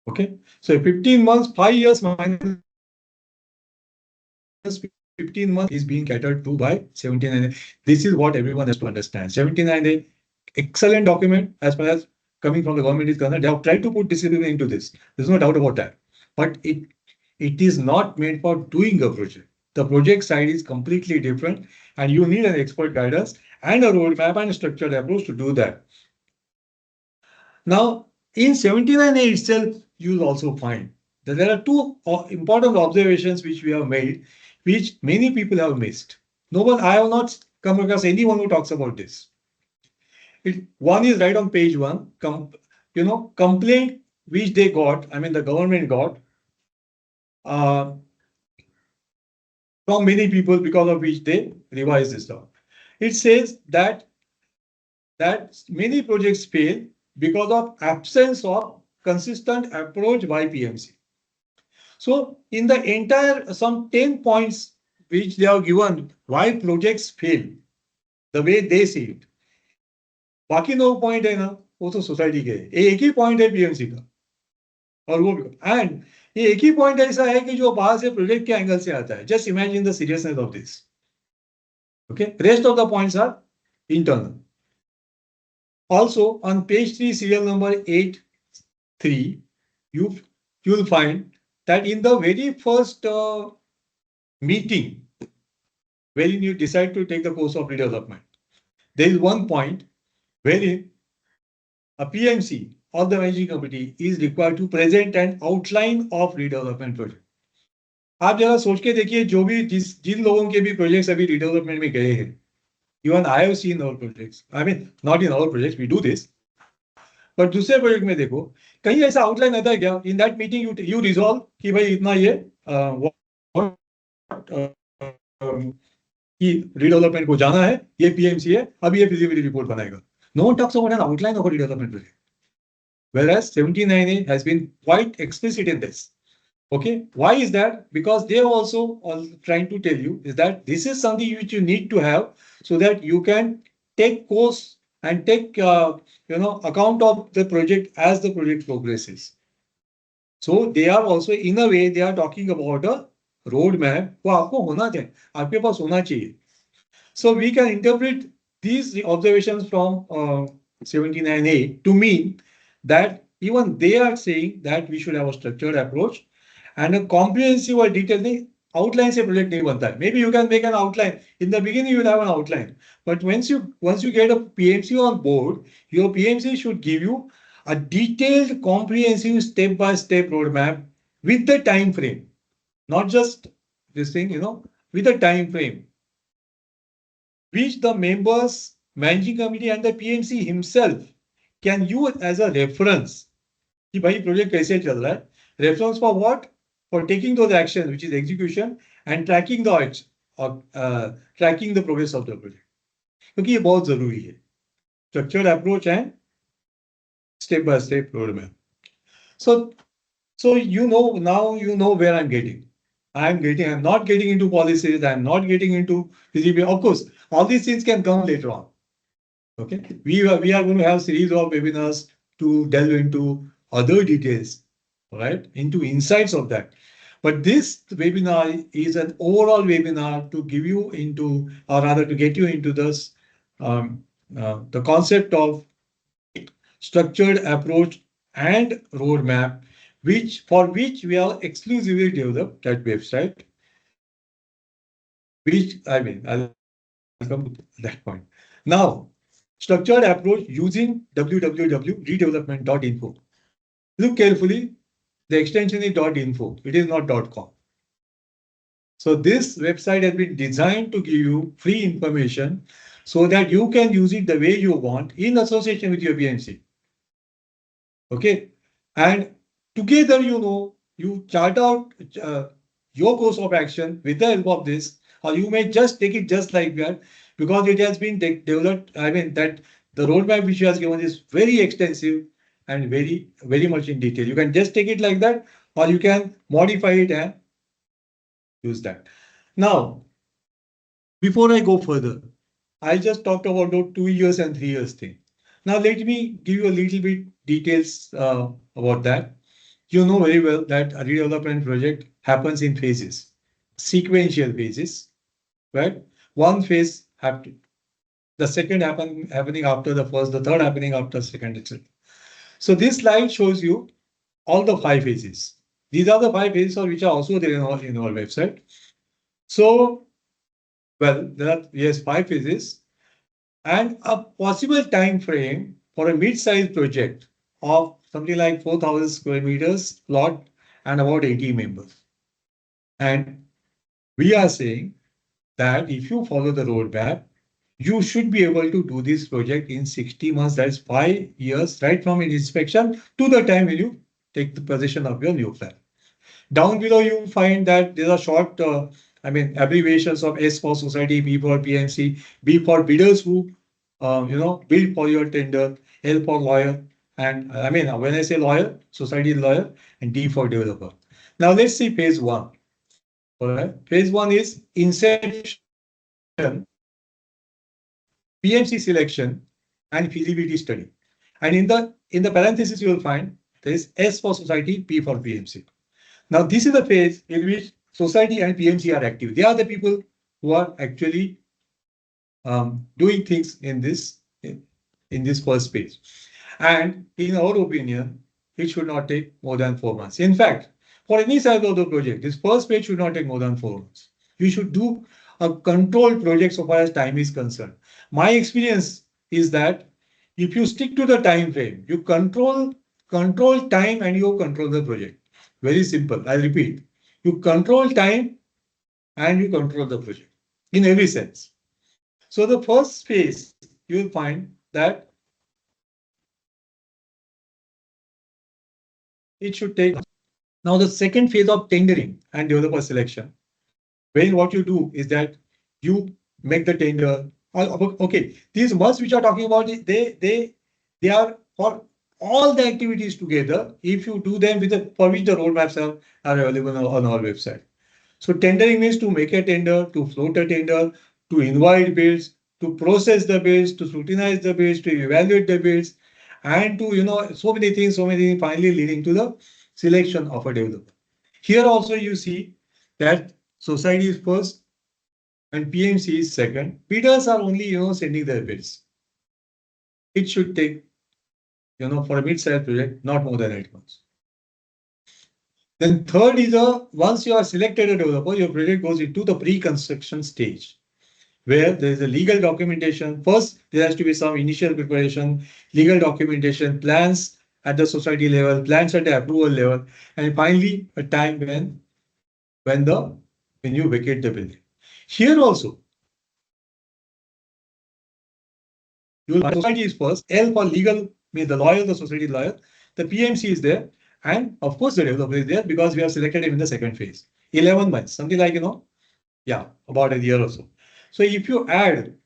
Okay, so 15 months, 5 years minus 15 months is being catered to by 79A. This is what everyone has to understand. 79A, excellent document as far as coming from the government is concerned. They have tried to put discipline into this. There's no doubt about that. But it is not made for doing a project. The project side is completely different, and you need an expert guidance and a roadmap and a structured approach to do that. Now, in 79A itself, you will also find that there are two important observations which we have made, which many people have missed. I have not come across anyone who talks about this. One is right on page 1, complaint which they got, I mean the government got from many people, because of which they revised this down. It says that many projects fail because of absence of consistent approach by PMC. So in the entire, some 10 points which they have given why projects fail, the way they see it, बाकी 9 point है ना, वो तो society के है, एक ही point है PMC का, और वो एंड ये एक ही पॉइंट ऐसा है कि जो बाहर से प्रोजेक्ट के एंगल से आता है. Just imagine the seriousness of this. Okay, rest of the points are internal. Also, on page 3, serial number 83, you will find that in the very first meeting, wherein you decide to take the course of redevelopment, there is one point wherein a PMC or the managing committee is required to present an outline of redevelopment project. आप जरा सोच के देखिए, जो भी जिन लोगों के भी प्रोजेक्ट्स अभी रिडेवलपमेंट में गए हैं, even I have seen our projects. I mean, not in our projects, we do this. पर दूसरे प्रोजेक्ट में देखो, कहीं ऐसा आउटलाइन आता है क्या? In that meeting you resolve कि भाई इतना ये कि रिडेवलपमेंट को जाना है, ये पीएमसी है, अब ये फिजिबिलिटी रिपोर्ट बनाएगा. No one talks about an outline of redevelopment project. Whereas 79A has been quite explicit in this. Okay, why is that? Because they are also trying to tell you is that this is something which you need to have so that you can take course and take account of the project as the project progresses. So they are also, in a way, they are talking about a roadmap. वो आपको होना चाहिए, आपके पास होना चाहिए. So we can interpret these observations from 79A to mean that even they are saying that we should have a structured approach and a comprehensive or detailed outline से project नहीं बनता है. Maybe you can make an outline. In the beginning, you will have an outline. But once you get a PMC on board, your PMC should give you a detailed, comprehensive step-by-step roadmap with the time frame. Not just this thing, with a time frame, which the members, managing committee and the PMC himself can use as a reference. कि भाई project कैसे चल रहा है? Reference for what? For taking those actions, which is execution and tracking tracking the progress of the project. क्योंकि ये बहुत जरूरी है. Structured approach and step-by-step roadmap. So now you know where I'm getting. I'm not getting into policies. I'm not getting into visibility. Of course, all these things can come later on. Okay, we are going to have series of webinars to delve into other details, right? Into insights of that. But this webinar is an overall webinar to give you into, or rather to get you into this, the concept of structured approach and roadmap, for which we have exclusively developed that website, which I'll come to that point. Now, structured approach using www.redevelopment.info. Look carefully, the extension is .info, it is not .com. So this website has been designed to give you free information so that you can use it the way you want in association with your PMC. Okay, and together, you chart out your course of action with the help of this, or you may just take it just like that because it has been developed. That the roadmap which you has given is very extensive and very, very much in detail. You can just take it like that, or you can modify it and use that. Now, before I go further, I just talked about the 2 years and 3 years thing. Now, let me give you a little bit details about that. You know very well that a redevelopment project happens in phases, sequential phases, right? One phase the second happening after the first, the third happening after the second, etc. So this slide shows you all the 5 phases. These are the 5 phases which are also there in our website. So, well, there are, yes, 5 phases and a possible time frame for a mid-sized project of something like 4,000 square meters plot and about 80 members. And we are saying that if you follow the roadmap, you should be able to do this project in 60 months. That's 5 years, right from inspection to the time when you take the possession of your new flat. Down below, you find that there are short, abbreviations of S for society, P for PMC, B for bidders who, bid for your tender, L for lawyer, and when I say lawyer, society lawyer, and D for developer. Now let's see phase 1. All right, phase 1 is inception, PMC selection, and feasibility study. And in the parenthesis, you will find there is S for society, P for PMC. Now, this is the phase in which society and PMC are active. They are the people who are actually doing things in this first phase. And in our opinion, it should not take more than 4 months. In fact, for any size of the project, this first phase should not take more than 4 months. You should do a controlled project so far as time is concerned. My experience is that if you stick to the time frame, you control time and you control the project. Very simple. I repeat, you control time and you control the project in every sense. So the first phase, you will find that it should take. Now the second phase of tendering and developer selection, when what you do is that you make the tender. Okay, these months which are talking about, they are for all the activities together. If you do them for which the roadmaps are available on our website. So tendering means to make a tender, to float a tender, to invite bids, to process the bids, to scrutinize the bids, to evaluate the bids, and to, so many things finally leading to the selection of a developer. Here also you see that society is first, and PMC is second. Bidders are only, sending their bids. It should take, for a mid-sized project, not more than 8 months. Then third is once you are selected a developer, your project goes into the pre-construction stage, where there is a legal documentation. First, there has to be some initial preparation, legal documentation, plans at the society level, plans at the approval level, and finally a time when you vacate the building. Here also, society is first. L for legal means the lawyer, the society lawyer. The PMC is there, and of course the developer is there because we have selected him in the second phase. 11 months, something like yeah, about a year or so. So if you add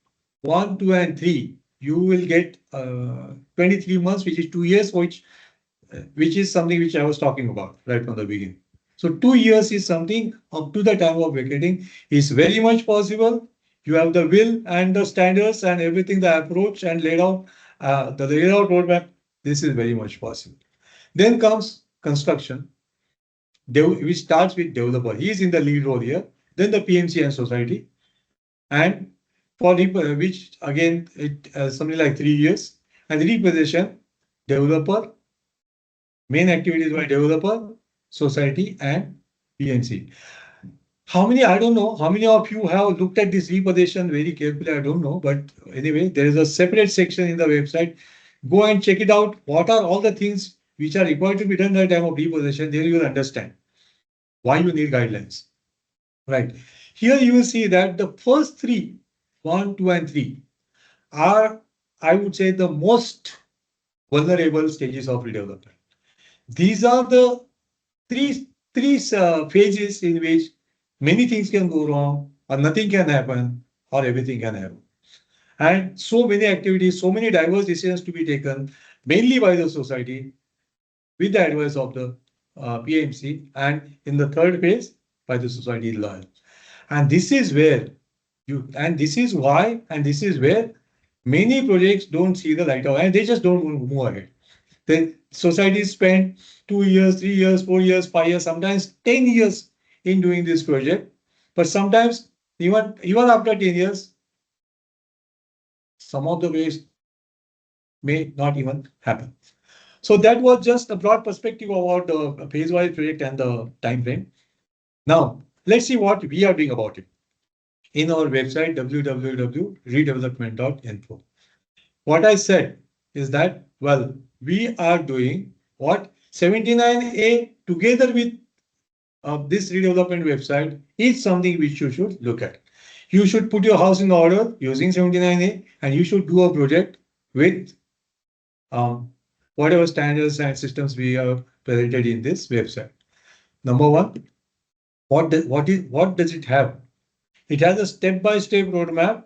1, 2, and 3, you will get 23 months, which is 2 years, which is something which I was talking about right from the beginning. So 2 years is something up to the time of vacating is very much possible. You have the will and the standards and everything, the approach and laid out, the laid out roadmap. This is very much possible. Then comes construction, which starts with developer. He is in the lead role here. Then the PMC and society. And for which again, it something like 3 years. And repossession, developer, main activities by developer, society, and PMC. How many? I don't know. How many of you have looked at this repossession very carefully? I don't know. But anyway, there is a separate section in the website. Go and check it out. What are all the things which are required to be done at the time of repossession? There you will understand why you need guidelines. Right. Here you will see that the first three, 1, 2, and 3, are, I would say, the most vulnerable stages of redevelopment. These are the three phases in which many things can go wrong, or nothing can happen, or everything can happen. And so many activities, so many diverse decisions to be taken, mainly by the society, with the advice of the PMC, and in the third phase, by the society lawyer. And this is where this is why, and this is where many projects don't see the light of, and they just don't move ahead. The societies spend 2 years, 3 years, 4 years, 5 years, sometimes 10 years in doing this project. But sometimes even after 10 years, some of the ways may not even happen. So that was just a broad perspective about the phase-wise project and the time frame. Now, let's see what we are doing about it in our website, www.redevelopment.info. What I said is that, well, we are doing what 79A together with this redevelopment website is something which you should look at. You should put your house in order using 79A, and you should do a project with whatever standards and systems we have presented in this website. Number one, what does it have? It has a step-by-step roadmap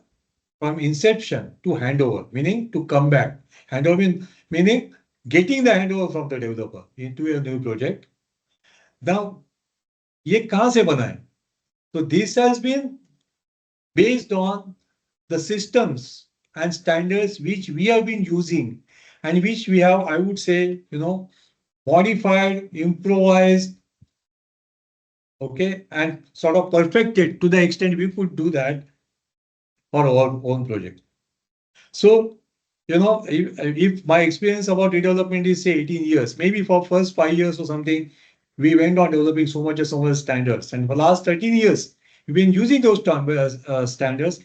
from inception to handover, meaning to come back. Handover meaning getting the handover from the developer into a new project. Now, ये कहाँ से बना है? So this has been based on the systems and standards which we have been using and which we have, I would say, modified, improvised, okay, and sort of perfected to the extent we could do that for our own project. So, if my experience about redevelopment is say 18 years, maybe for first 5 years or something, we went on developing so much standards. And for the last 13 years, we've been using those standards,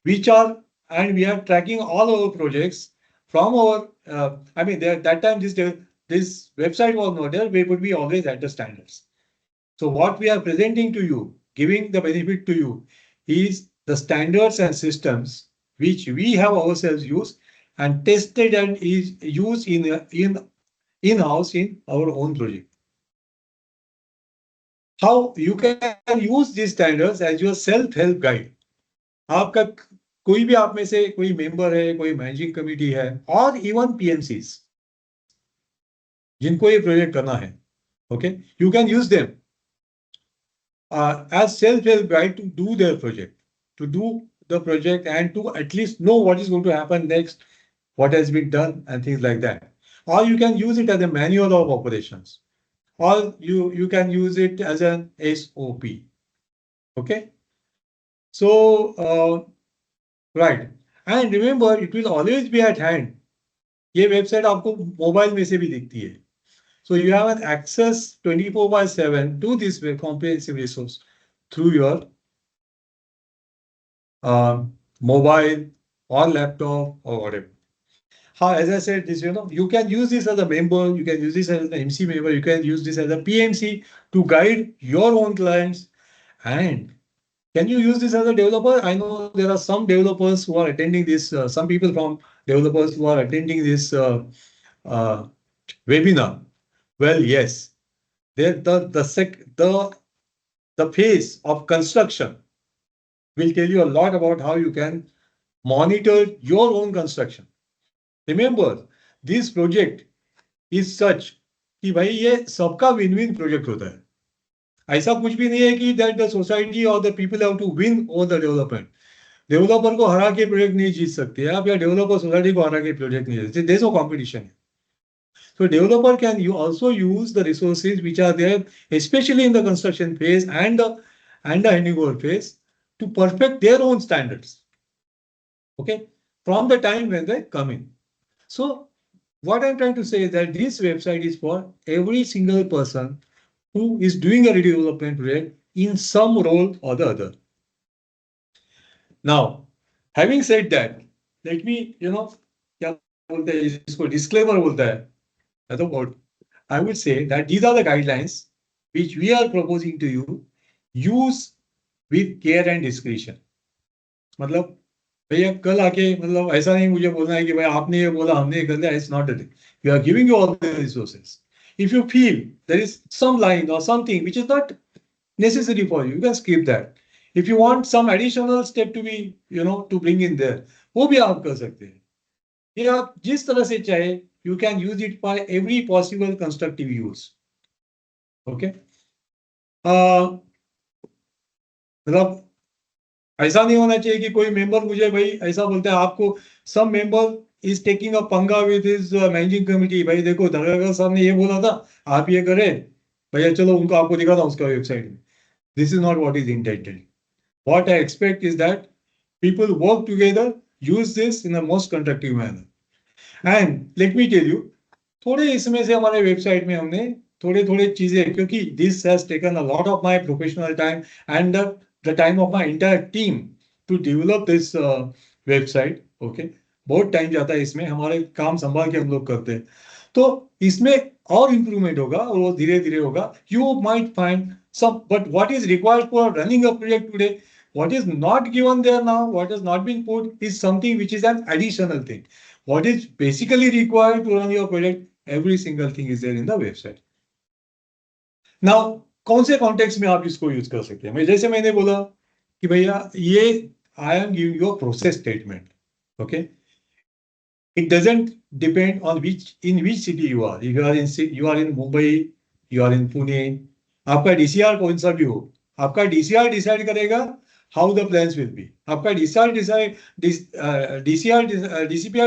which are, and we are tracking all our projects from our, that time this website was not there, we would be always at the standards. So what we are presenting to you, giving the benefit to you, is the standards and systems which we have ourselves used and tested and is used in-house in our own project. How you can use these standards as your self-help guide. आपका कोई भी आप में से कोई member है, कोई managing committee है, और इवन PMCs जिनको ये प्रोजेक्ट करना है, okay, you can use them as self-help guide to do their project, and to at least know what is going to happen next, what has been done, and things like that. Or you can use it as a manual of operations, or you can use it as an SOP. Okay. So, right. And remember, it will always be at hand. ये website आपको mobile में से भी दिखती है. So you have an access 24/7 to this comprehensive resource through your mobile or laptop or whatever. As I said, this you can use this as a member, you can use this as an MC member, you can use this as a PMC to guide your own clients. And can you use this as a developer? I know there are some developers who are attending this, some people from developers who are attending this webinar. Well, yes, the phase of construction will tell you a lot about how you can monitor your own construction. Remember, this project is such कि भाई ये सबका win win project होता है. ऐसा कुछ भी नहीं है कि दैट द सोसाइटी और the people have to win over the development. Developer को हरा के प्रोजेक्ट नहीं जीत सकते आप, या डेवलपर सोसाइटी को हरा के प्रोजेक्ट नहीं जीत सकते. There is no competition. So developer can you also use the resources which are there, especially in the construction phase and the handover phase, to perfect their own standards. Okay, from the time when they come in. So what I'm trying to say is that this website is for every single person who is doing a redevelopment project in some role or the other. Now, having said that, let me, क्या बोलते हैं इसको, disclaimer बोलता है. I would say that these are the guidelines which we are proposing to you. Use with care and discretion. मतलब भैया कल आके मतलब ऐसा नहीं मुझे बोलना है कि भाई आपने ये बोला हमने ये कर दिया. It's not a thing. We are giving you all the resources. If you feel there is some line or something which is not necessary for you, you can skip that. If you want some additional step to be, to bring in there, वो भी आप कर सकते हैं. ये आप जिस तरह से चाहे, you can use it for every possible constructive use. Okay. मतलब ऐसा नहीं होना चाहिए कि कोई मेंबर मुझे भाई ऐसा बोलते हैं आपको, some member is taking a पंगा with his managing committee. भाई देखो धरगारकर साहब ने ये बोला था, आप ये करें भैया, चलो उनको आपको दिखाता हूँ उसका वेबसाइट में. This is not what is intended. What I expect is that people work together, use this in a most constructive manner. And let me tell you, थोड़े इसमें से हमारे वेबसाइट में हमने थोड़े थोड़े चीजें, क्योंकि this has taken a lot of my professional time and the time of my entire team to develop this website. Okay, बहुत टाइम जाता है इसमें, हमारे काम संभाल के हम लोग करते हैं. तो इसमें और इम्प्रूवमेंट होगा और वो धीरे धीरे होगा. You might find some, but what is required for running a project today, what is not given there now, what has not been put, is something which is an additional thing. What is basically required to run your project, every single thing is there in the website. Now, कौन से context में आप इसको use कर सकते हैं? जैसे मैंने बोला कि भैया ये I am giving you a process statement. Okay, it doesn't depend on in which city you are. If you are in Mumbai, you are in Pune, आपका DCR कौन सा भी हो, आपका DCR डिसाइड करेगा how the plans will be. आपका DCPR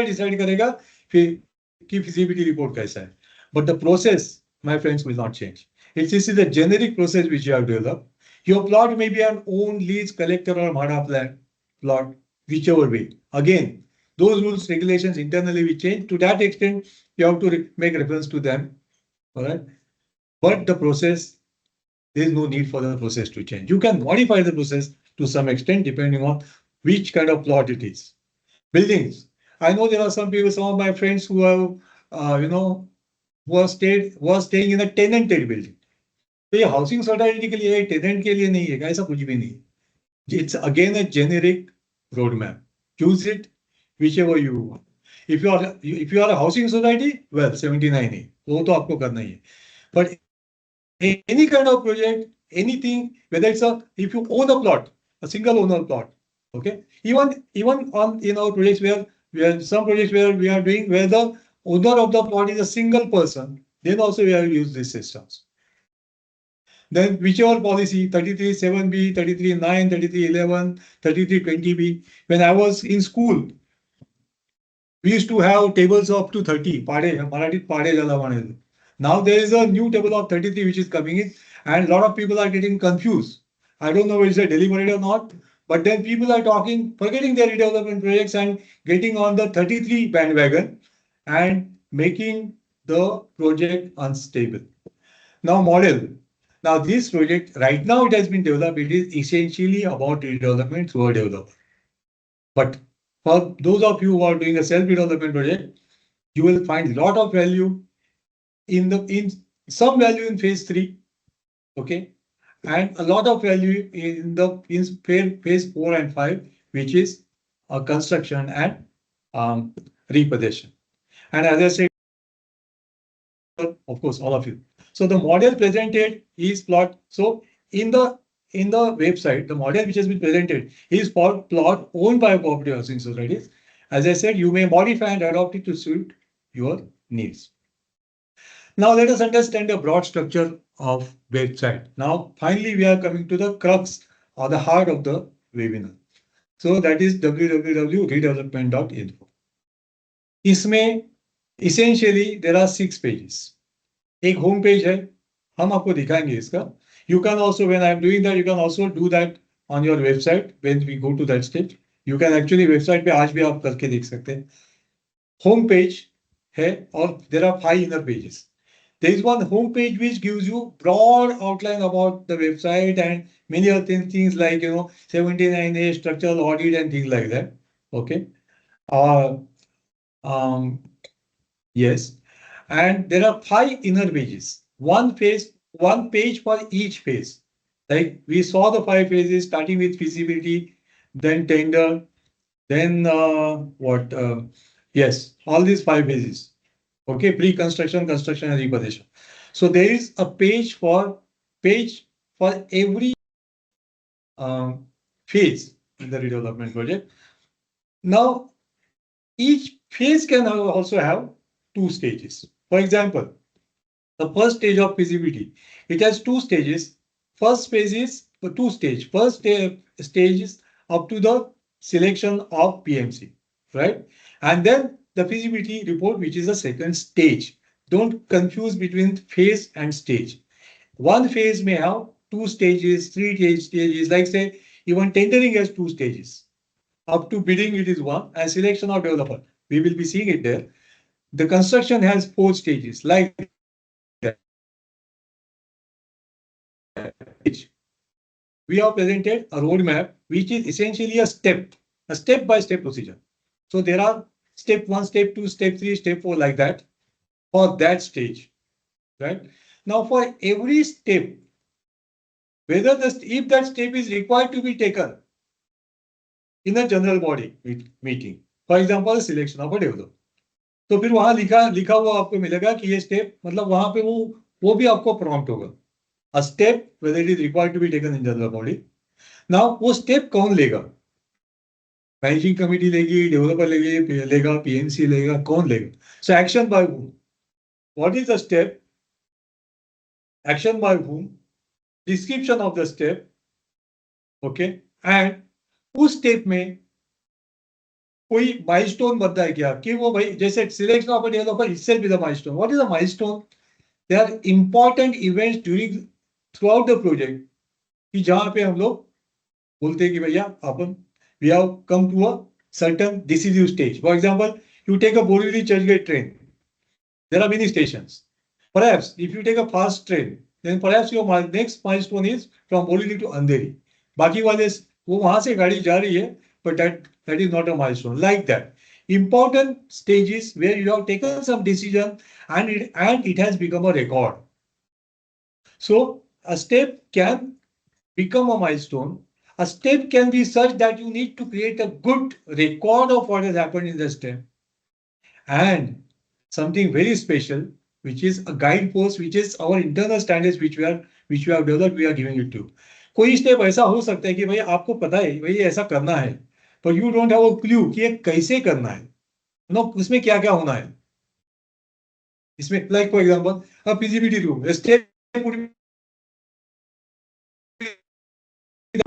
decide करेगा फिर कि feasibility report कैसा है. But the process, my friends, will not change. This is the generic process which you have developed. Your plot may be an own lease collector or MADA plot, whichever way. Again, those rules, regulations internally will change. To that extent, you have to make reference to them. All right. But the process, there is no need for the process to change. You can modify the process to some extent depending on which kind of plot it is. Buildings. I know there are some people, some of my friends who have, who are staying in a tenanted building. तो ये housing society के लिए, tenant के लिए नहीं है, ऐसा कुछ भी नहीं. It's again a generic roadmap. Use it whichever you want. If you are a housing society, well, 79A, वो तो आपको करना ही है. But any kind of project, anything, whether it's if you own a plot, a single owner plot, okay, even on in our projects where some projects where we are doing where the owner of the plot is a single person, then also we have used these systems. Then whichever policy, 33.7b, 33.9, 33.11, 33.20b. When I was in school, we used to have tables of up to 30. Now there is a new table of 33 which is coming in, and a lot of people are getting confused. I don't know whether it's deliberate or not. But then people are forgetting their redevelopment projects and getting on the 33 bandwagon and making the project unstable. Now, model. Now, this project, right now it has been developed, it is essentially about redevelopment through a developer. But for those of you who are doing a self-redevelopment project, you will find a lot of value in some value in phase 3, okay, and a lot of value in phase 4 and 5, which is construction and repossession. And as I said, of course, all of you. So the model presented is plot. So in the website, the model which has been presented is for plot owned by cooperative housing societies. As I said, you may modify and adopt it to suit your needs. Now let us understand the broad structure of website. Now finally we are coming to the crux or the heart of the webinar. So that is www.redevelopment.info. इसमें essentially there are 6 pages. एक home page है, हम आपको दिखाएंगे इसका. You can also, when I am doing that, you can also do that on your website. When we go to that stage, you can actually website पे आज भी आप करके देख सकते हैं. Home page है और there are 5 inner pages. There is one home page which gives you broad outline about the website and many other things like 79A structural audit and things like that. Okay. Yes. And there are 5 inner pages. One page for each phase. Like we saw the 5 phases starting with feasibility, then tender, then yes, all these 5 phases. Okay, pre-construction, construction, and repossession. So there is a page for every phase in the redevelopment project. Now, each phase can also have 2 stages. For example, the first stage of feasibility, it has 2 stages. First phase is 2 stage. First stage is up to the selection of PMC, right? And then the feasibility report, which is the second stage. Don't confuse between phase and stage. One phase may have 2 stages, 3 stages, like say even tendering has 2 stages. Up to bidding it is 1, and selection of developer. We will be seeing it there. The construction has 4 stages, like that. We have presented a roadmap, which is essentially a step-by-step procedure. So there are step 1, step 2, step 3, step 4, like that for that stage, right? Now for every step, if that step is required to be taken in a general body meeting, for example, selection of a developer, तो फिर वहां लिखा हुआ आपको मिलेगा कि ये step, मतलब वहां पे वो भी आपको प्रॉम्प्ट होगा. A step whether it is required to be taken in general body. Now वो स्टेप कौन लेगा? मैनेजिंग कमिटी लेगी, डेवलपर लेगा, पीएमसी लेगा, कौन लेगा? So action by whom? What is the step? Action by whom? Description of the step. Okay. And उस step में कोई माइलस्टोन बनता है क्या कि वो भाई जैसे selection of a developer itself is a milestone. What is a milestone? They are important events throughout the project कि जहां पे हम लोग बोलते हैं कि भैया अपन we have come to a certain decisive stage. For example, you take a Borivali Churchgate train. There are many stations. Perhaps if you take a fast train, then perhaps your next milestone is from Borivali to Andheri. बाकी वाले वो वहां से गाड़ी जा रही है, but that is not a milestone. Like that, important stages where you have taken some decision and it has become a record. So a step can become a milestone. A step can be such that you need to create a good record of what has happened in the step. And something very special, which is a guidepost, which is our internal standards, which we have developed, we are giving it to. कोई step ऐसा हो सकता है कि भाई आपको पता है भाई ऐसा करना है, पर you don't have a clue कि ये कैसे करना है, उसमें क्या क्या होना है. इसमें like for example a feasibility room step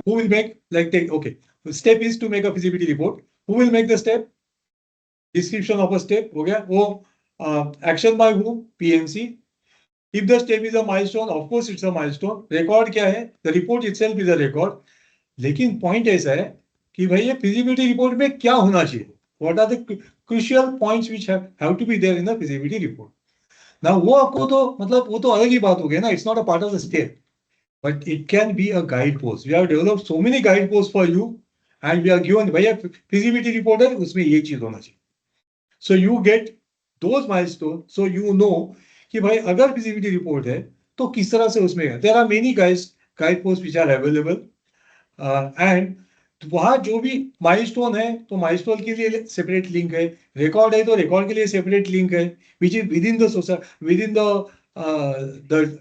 who will make okay, step is to make a feasibility report. Who will make the step? Description of a step हो गया वो. Action by whom? PMC. If the step is a milestone, of course it's a milestone. Record क्या है? The report itself is a record. लेकिन point ऐसा है कि भाई ये फिजिबिलिटी रिपोर्ट में क्या होना चाहिए, what are the crucial points which have to be there in the feasibility report. ना वो आपको तो मतलब वो तो अलग ही बात हो गई ना, it's not a part of the step, but it can be a guidepost. We have developed so many guideposts for you, and we are given भैया feasibility report है उसमें ये चीज होना चाहिए. So you get those milestones, so you know कि भाई अगर feasibility report है तो किस तरह से उसमें है. There are many guideposts which are available, and वहाँ जो भी माइलस्टोन है तो माइलस्टोन के लिए सेपरेट लिंक है, रिकॉर्ड है तो रिकॉर्ड के लिए सेपरेट लिंक है, which is within the within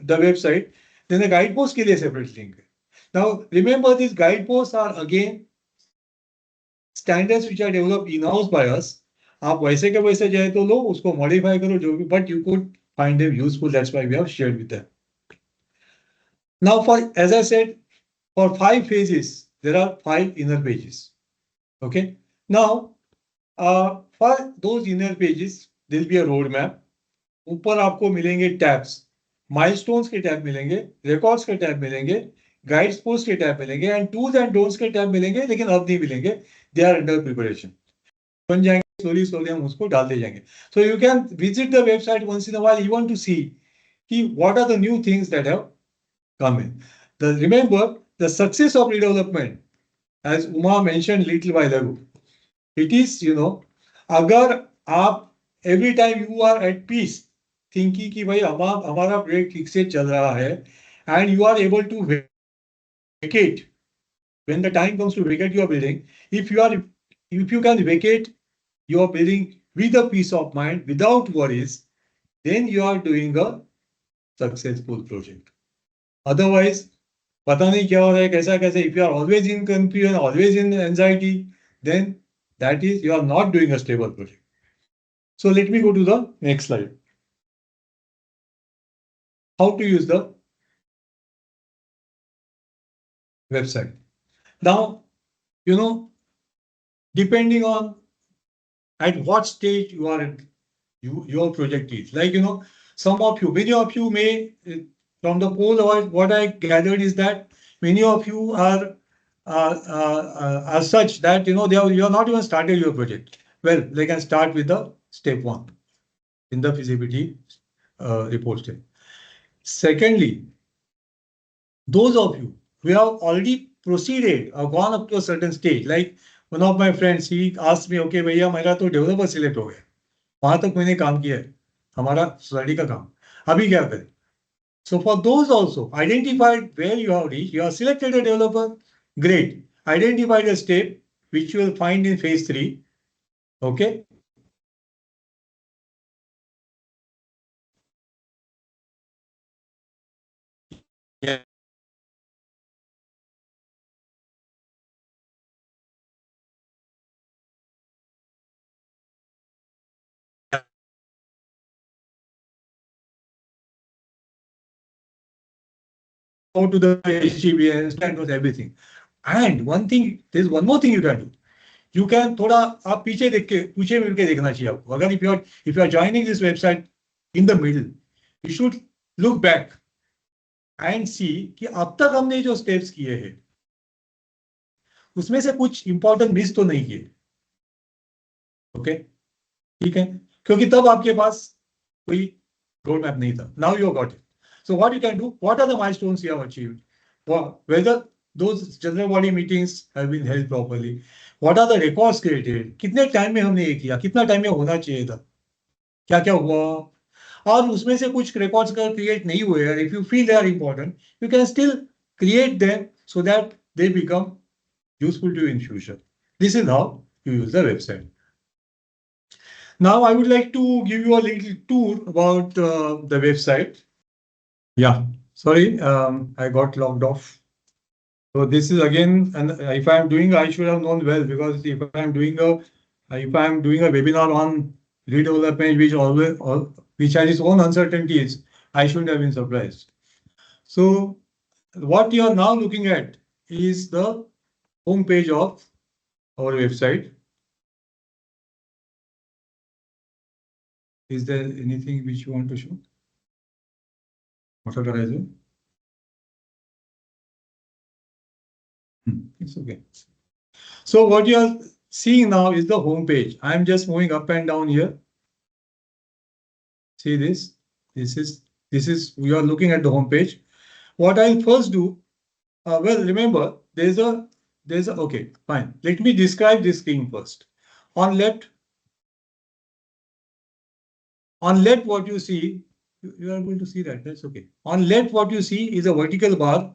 the website. Then the guide post के लिए सेपरेट लिंक है. Now remember this guide post are again standards which are develop in house by us. आप वैसे के वैसे जाए तो लो, उसको मॉडिफाई करो जो भी, but you could find them useful. That's why we have shared with them. Now for as I said, for 5 phases, there are 5 inner pages. Okay. Now, for those inner pages, there will be a roadmap. ऊपर आपको मिलेंगे tabs, milestones के tab मिलेंगे, records के tab मिलेंगे, guides post के tab मिलेंगे, and do's and don'ts के टैब मिलेंगे, लेकिन अब नहीं मिलेंगे. They are under preparation. बन जाएंगे स्लोली स्लोली, हम उसको डाल दे जाएंगे. So you can visit the website once in a while even to see कि what are the new things that have come in. Remember, the success of redevelopment, as Uma mentioned little while ago, it is, अगर आप every time you are at peace, thinking कि भाई हमारा project ठीक से चल रहा है, and you are able to vacate when the time comes to vacate your building, if you can vacate your building with a peace of mind, without worries, then you are doing a successful project. Otherwise, पता नहीं क्या हो रहा है, कैसा कैसे, if you are always in confusion, always in anxiety, then that is you are not doing a stable project. So let me go to the next slide. How to use the website. Now, depending on at what stage you are in, your project is. Like, some of you, many of you may, from the poll, what I gathered is that many of you are such that, you have not even started your project. Well, they can start with the step 1 in the feasibility report step. Secondly, those of you who have already proceeded or gone up to a certain stage, like one of my friends, he asked me, okay, भैया मेरा तो developer select हो गया, वहां तक मैंने काम किया है, हमारा स्टडी का काम, अभी क्या करें? So for those also, identified where you have reached, you have selected a developer, great. Identified a step which you will find in phase 3. Okay. Yeah. Go to the HGB and stand with everything. And one thing, there's one more thing you can do. You can थोड़ा आप पीछे देख के पीछे मिल के देखना चाहिए आपको. अगर if you are joining this website in the middle, you should look back and see कि अब तक हमने जो steps किए हैं उसमें से कुछ इंपॉर्टेंट मिस तो नहीं किए. ओके, ठीक है, क्योंकि तब आपके पास कोई रोड मैप नहीं था. Now you got it. So what you can do, what are the milestones you have achieved, whether those general body meetings have been held properly, what are the records created, कितने time में हमने ये किया, कितना time में होना चाहिए था, क्या क्या हुआ, और उसमें से कुछ रिकॉर्ड्स अगर क्रिएट नहीं हुए, if you feel they are important, you can still create them so that they become useful to you in future. This is how you use the website. Now I would like to give you a little tour about the website. Yeah, sorry, I got logged off. So this is again, and if I am doing, I should have known well, because if I am doing a webinar on redevelopment, which has its own uncertainties, I shouldn't have been surprised. So what you are now looking at is the home page of our website. Is there anything which you want to show? What are the It's okay. So what you are seeing now is the home page. I'm just moving up and down here. See this? This is we are looking at the home page. What I'll first do, well, remember there's a okay, fine. Let me describe this screen first. On left, what you see, you are able to see that. That's okay. On left, what you see is a vertical bar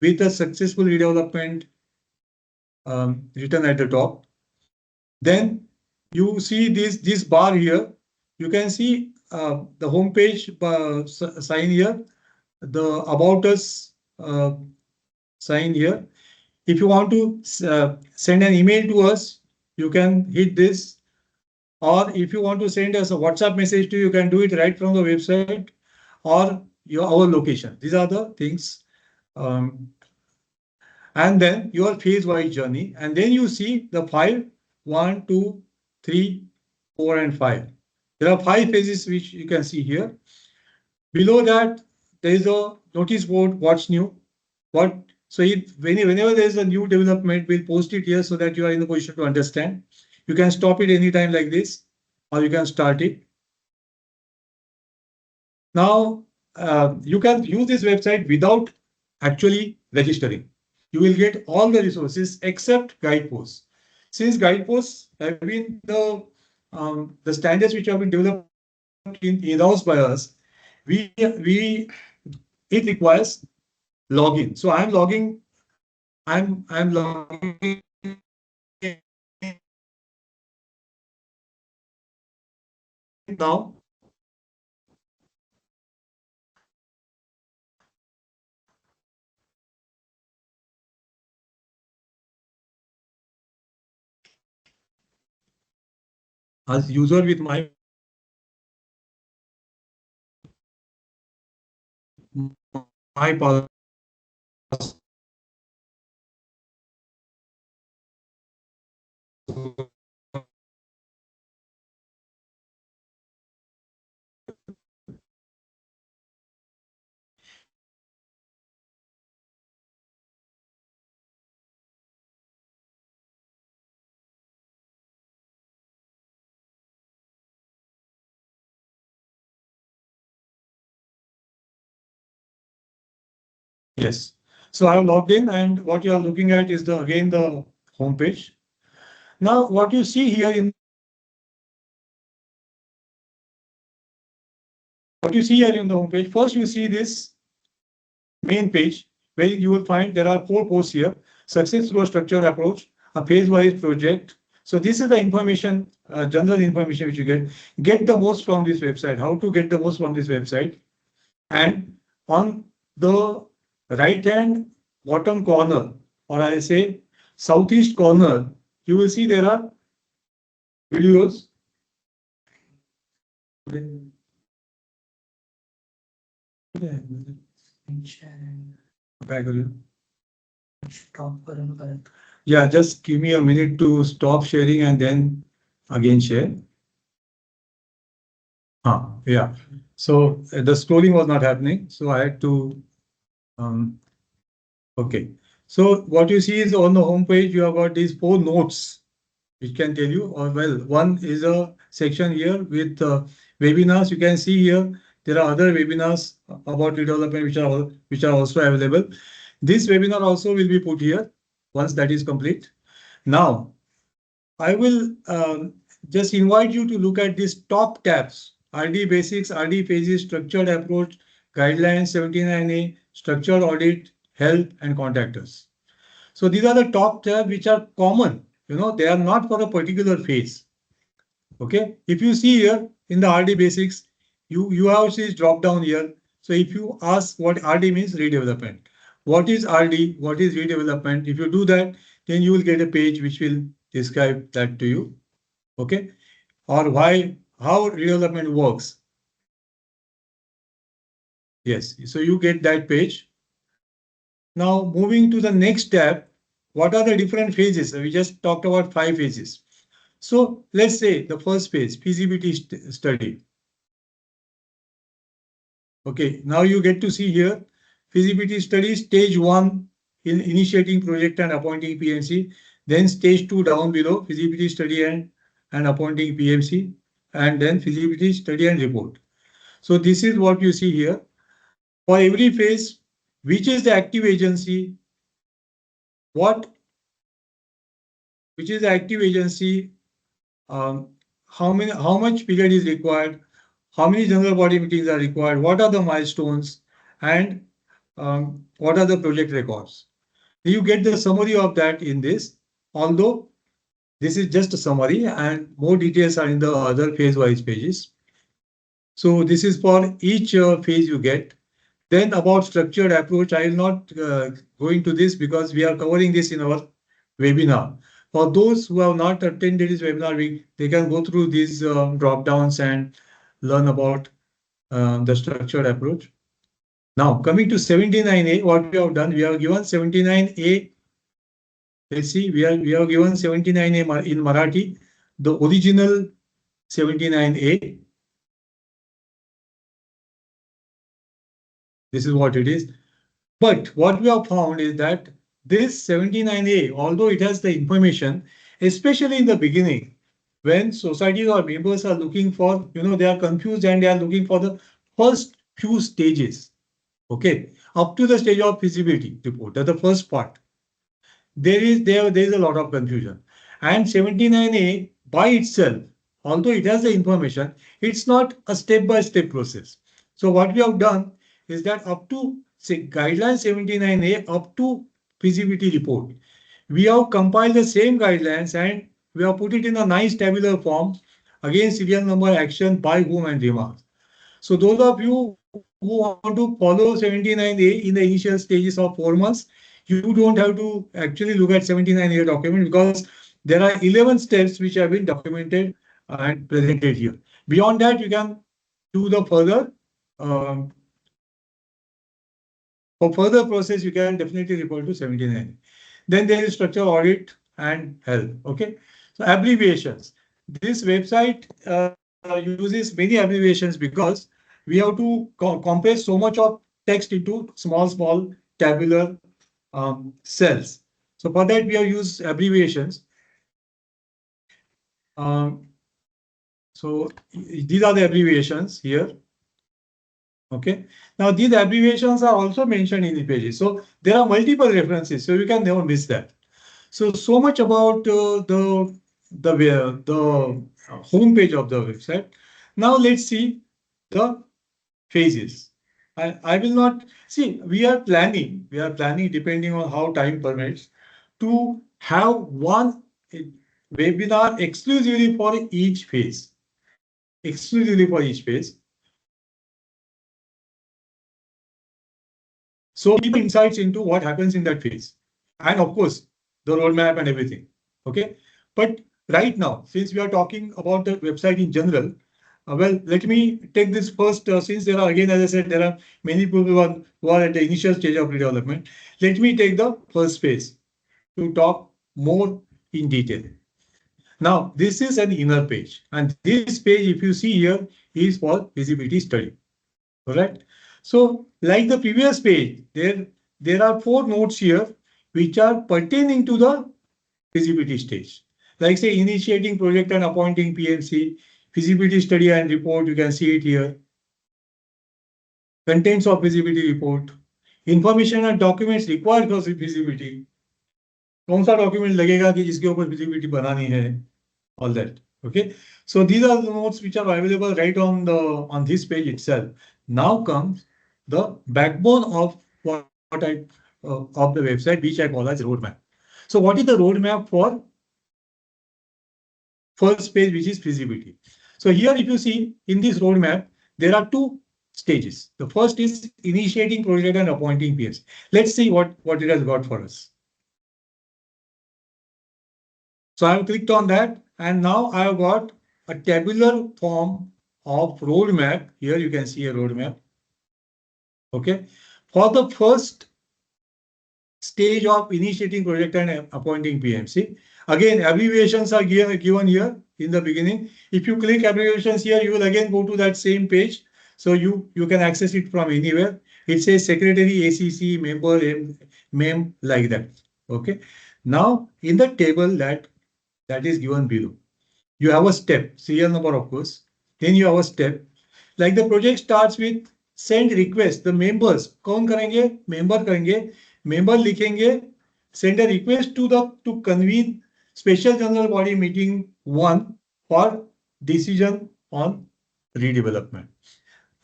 with a successful redevelopment written at the top. Then you see this bar here. You can see the home page sign here, the about us sign here. If you want to send an email to us, you can hit this. Or if you want to send us a WhatsApp message to you, can do it right from the website or our location. These are the things. Um, and then your phase-wise journey. And then you see the 5, 1, 2, 3, 4, and 5. There are 5 phases which you can see here. Below that, there is a notice board, what's new. So whenever there is a new development, we'll post it here so that you are in the position to understand. You can stop it anytime like this, or you can start it. Now, you can use this website without actually registering. You will get all the resources except Guideposts. Since Guideposts have been the standards which have been developed in-house by us, it requires login. So I'm logging. I'm logging now. As user with my password. Yes. So I'm logged in, and what you are looking at is again the home page. Now, what you see here in the home page, first you see this main page where you will find there are 4 posts here: success through a structured approach, a phase-wise project. So this is the information, general information which you get. Get the most from this website. How to get the most from this website? And on the right hand bottom corner, or I say southeast corner, you will see there are videos. Yeah, just give me a minute to stop sharing and then again share. Yeah. So the scrolling was not happening, so I had to. Okay. So what you see is on the home page, you have got these 4 notes, which can tell you, or well, one is a section here with webinars. You can see here there are other webinars about redevelopment which are also available. This webinar also will be put here once that is complete. Now, I will just invite you to look at these top tabs: RD Basics, RD Phases, Structured Approach, Guidelines 79A, Structured Audit, Help, and Contact Us. So these are the top tabs which are common. They are not for a particular phase. Okay. If you see here in the RD Basics, you have this drop down here. So if you ask what RD means, redevelopment. What is RD? What is redevelopment? If you do that, then you will get a page which will describe that to you. Okay. Or how redevelopment works. Yes. So you get that page. Now moving to the next tab, what are the different phases? We just talked about 5 phases. So let's say the first phase, feasibility study. Okay, now you get to see here, feasibility study stage 1 in initiating project and appointing PMC. Then stage 2 down below, feasibility study and appointing PMC, and then feasibility study and report. So this is what you see here. For every phase, which is the active agency, which is the active agency, how much period is required, how many general body meetings are required, what are the milestones, and what are the project records. You get the summary of that in this, although this is just a summary and more details are in the other phase-wise pages. So this is for each phase you get. Then about structured approach, I will not go into this because we are covering this in our webinar. For those who have not attended this webinar, they can go through these drop downs and learn about the structured approach. Now, coming to 79A, what we have done, we have given 79A. Let's see, we have given 79A in Marathi, the original 79A. This is what it is. But what we have found is that this 79A, although it has the information, especially in the beginning, when societies or members are looking for, they are confused and they are looking for the first few stages. Okay, up to the stage of feasibility report, that's the first part. There is a lot of confusion. And 79A by itself, although it has the information, it's not a step-by-step process. So what we have done is that up to guideline 79A up to feasibility report, we have compiled the same guidelines and we have put it in a nice tabular form, again serial number, action, by whom, and remarks. So those of you who want to follow 79A in the initial stages of 4 months, you don't have to actually look at 79A document because there are 11 steps which have been documented and presented here. Beyond that, you can do the further. For further process, you can definitely refer to 79. Then there is structural audit and health. Okay, so abbreviations. This website uses many abbreviations because we have to compress so much of text into small tabular cells. So for that, we have used abbreviations. So these are the abbreviations here. Okay. Now these abbreviations are also mentioned in the pages. So there are multiple references, so you can never miss that. So much about the home page of the website. Now let's see the phases. I will not see. We are planning depending on how time permits to have one webinar exclusively for each phase. Exclusively for each phase. So give insights into what happens in that phase. And of course, the roadmap and everything. Okay. But right now, since we are talking about the website in general, well, let me take this first, since there are, again, as I said, there are many people who are at the initial stage of redevelopment. Let me take the first phase to talk more in detail. Now, this is an inner page. And this page, if you see here, is for feasibility study. Correct? So, like the previous page, there are 4 notes here which are pertaining to the feasibility stage. Like say initiating project and appointing PMC, feasibility study and report, you can see it here. Contents of feasibility report, information and documents required for feasibility. कौन सा document लगेगा कि जिसके ऊपर feasibility बनानी है, all that. Okay, so these are the notes which are available right on this page itself. Now comes the backbone of what I of the website, which I call as roadmap. So what is the roadmap for first page, which is feasibility? So here, if you see in this roadmap, there are 2 stages. The first is initiating project and appointing PMC. Let's see what it has got for us. So I have clicked on that, and now I have got a tabular form of roadmap. Here you can see a roadmap. Okay, for the first stage of initiating project and appointing PMC. Again, abbreviations are given here in the beginning. If you click abbreviations here, you will again go to that same page. So you can access it from anywhere. It says secretary, ACC, member, mem like that. Okay. Now in the table that is given below, you have a step, serial number of course. Then you have a step. Like the project starts with send request. The members कौन करेंगे? Member करेंगे. Member लिखेंगे. Send a request to convene special general body meeting 1 for decision on redevelopment.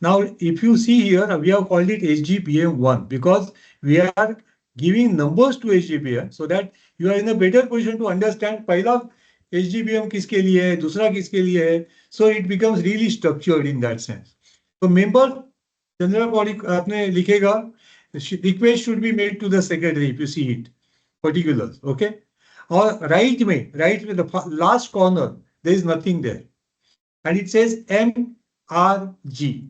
Now, if you see here, we have called it SGPM1 because we are giving numbers to SGPM so that you are in a better position to understand पहला SGPM किसके लिए है, दूसरा किसके लिए है. So it becomes really structured in that sense. So member general body आपने लिखेगा, request should be made to the secretary if you see it, particulars, okay? Or right में the last corner, there is nothing there. And it says MRG.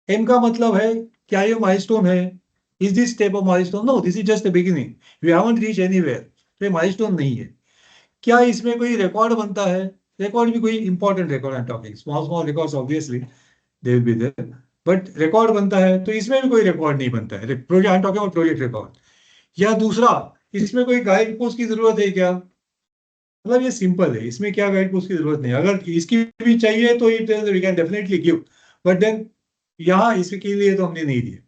M का मतलब है क्या ये milestone है? Is this step a milestone? No, this is just the beginning. We haven't reached anywhere. तो ये milestone नहीं है. क्या इसमें कोई रिकॉर्ड बनता है? रिकॉर्ड भी कोई important record I talking small records obviously they will be there, but record बनता है तो इसमें भी कोई रिकॉर्ड नहीं बनता है. Project I am talking about project record. या दूसरा, इसमें कोई गाइड पोस्ट की जरूरत है क्या? मतलब ये सिंपल है, इसमें क्या गाइड पोस्ट की जरूरत नहीं. अगर इसकी भी चाहिए तो we can definitely give, but then यहाँ इसके लिए तो हमने नहीं दिए.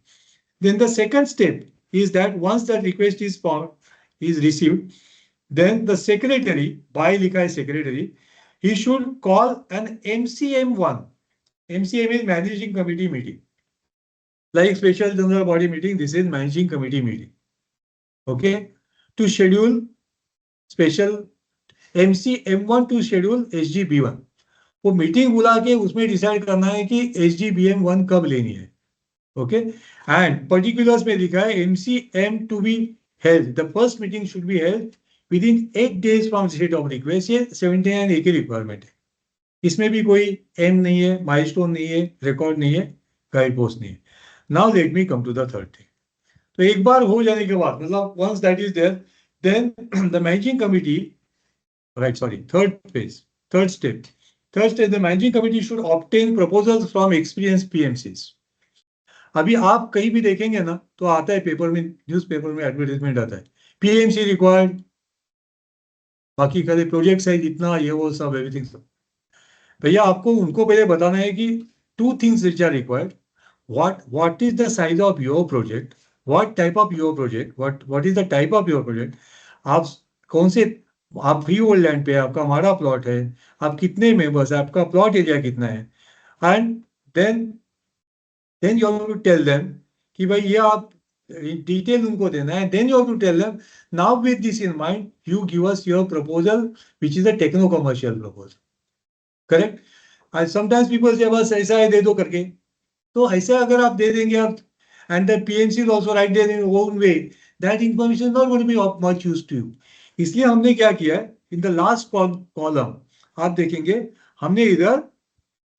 Then the second step is that once that request is found is received, then the secretary, by likha hai secretary, he should call an MCM1. MCM is managing committee meeting. Like special general body meeting, this is managing committee meeting. Okay. To schedule special MCM1 to schedule SGB1. वो meeting बुला के उसमें decide करना है कि SGBM1 कब लेनी है. ओके. एंड पर्टिकुलर्स में लिखा है MCM to be held. The first meeting should be held within 8 days from receipt of request. ये 79 एक ही रिक्वायरमेंट है. इसमें भी कोई एम नहीं है, माइलस्टोन नहीं है, रिकॉर्ड नहीं है, गाइड पोस्ट नहीं है. Now let me come to the third thing. तो एक बार हो जाने के बाद, मतलब once that is there, then the managing committee, right, sorry, third step, the managing committee should obtain proposals from experience PMCs. अभी आप कहीं भी देखेंगे ना तो आता है पेपर में, न्यूज़पेपर में एडवर्टाइजमेंट आता है, पीएमसी रिक्वायर्ड, बाकी खाली प्रोजेक्ट साइज इतना, ये वो सब एवरीथिंग सब. भैया आपको उनको पहले बताना है कि 2 things which are required. What is the size of your project? What type of your project? What is the type of your project? आप कौन से, आप फ्री होल्ड लैंड पे, आपका हमारा प्लॉट है, आप कितने मेंबर्स है, आपका प्लॉट एरिया कितना है, and then you have to tell them कि भाई ये आप डिटेल उनको देना है. Then you have to tell them, now with this in mind you give us your proposal which is a techno commercial proposal. Correct. And sometimes people से बस ऐसा है दे दो करके, तो ऐसे अगर आप दे देंगे आप, and the PMC will also write there in own way, that information is not going to be of much use to you. इसलिए हमने क्या किया है, इन द लास्ट कॉलम आप देखेंगे हमने इधर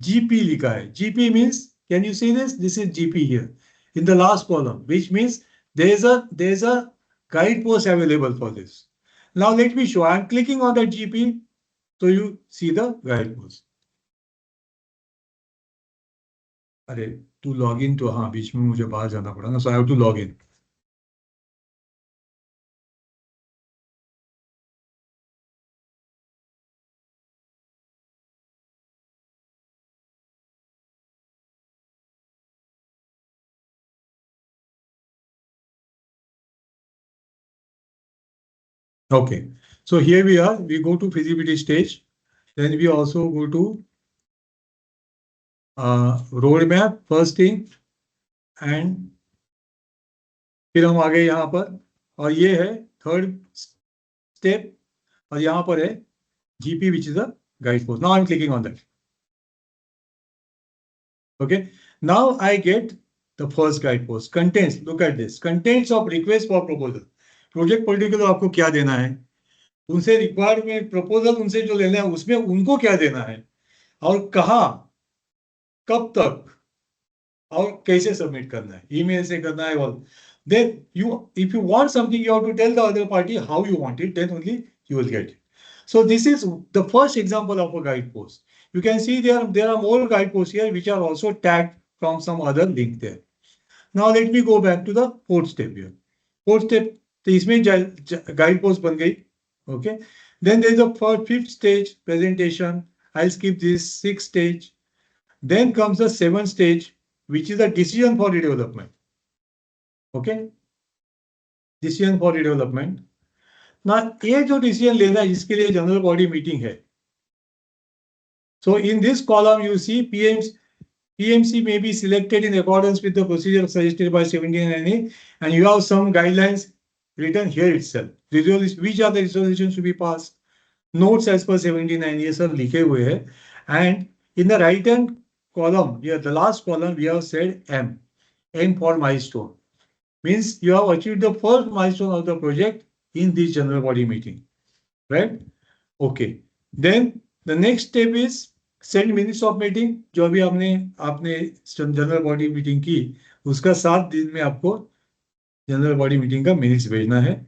GP लिखा है. GP means, can you see this? This is GP here in the last column, which means there's a guidepost available for this. Now let me show. I'm clicking on that GP, so you see the guidepost. अरे to log in तो हाँ बीच में मुझे बाहर जाना पड़ा ना, so I have to log in. Okay, so here we are. We go to feasibility stage. Then we also go to roadmap first thing, and फिर हम आ गए यहाँ पर, और ये है थर्ड स्टेप, और यहाँ पर है GP which is a guidepost. Now I'm clicking on that. Okay, now I get the first guidepost. Contents, look at this. Contents of request for proposal. Project particular आपको क्या देना है, उनसे रिक्वायरमेंट प्रपोजल उनसे जो लेना है उसमें उनको क्या देना है, और कहाँ, कब तक, और कैसे सबमिट करना है, ईमेल से करना है. और then if you want something, you have to tell the other party how you want it, then only you will get it. So this is the first example of a guidepost. You can see there are more guideposts here which are also tagged from some other link there. Now let me go back to the fourth step here. 4th step, तो इसमें guide post बन गई. Okay. Then there is a 5th stage presentation. I'll skip this 6th stage. Then comes the 7th stage, which is a decision for redevelopment. Okay. Decision for redevelopment. Now, ये जो decision लेना है इसके लिए general body meeting है. So in this column you see PMC may be selected in accordance with the procedure suggested by 1790, and you have some guidelines written here itself. Which are the resolutions to be passed? Notes as per 1790 ये सब लिखे हुए हैं. And in the right hand column, here the last column, we have said M for milestone. Means you have achieved the first milestone of the project in this general body meeting, right? Okay. Then the next step is send minutes of meeting. जो अभी आपने general body meeting की, उसका 7 दिन में आपको general body meeting का minutes भेजना है.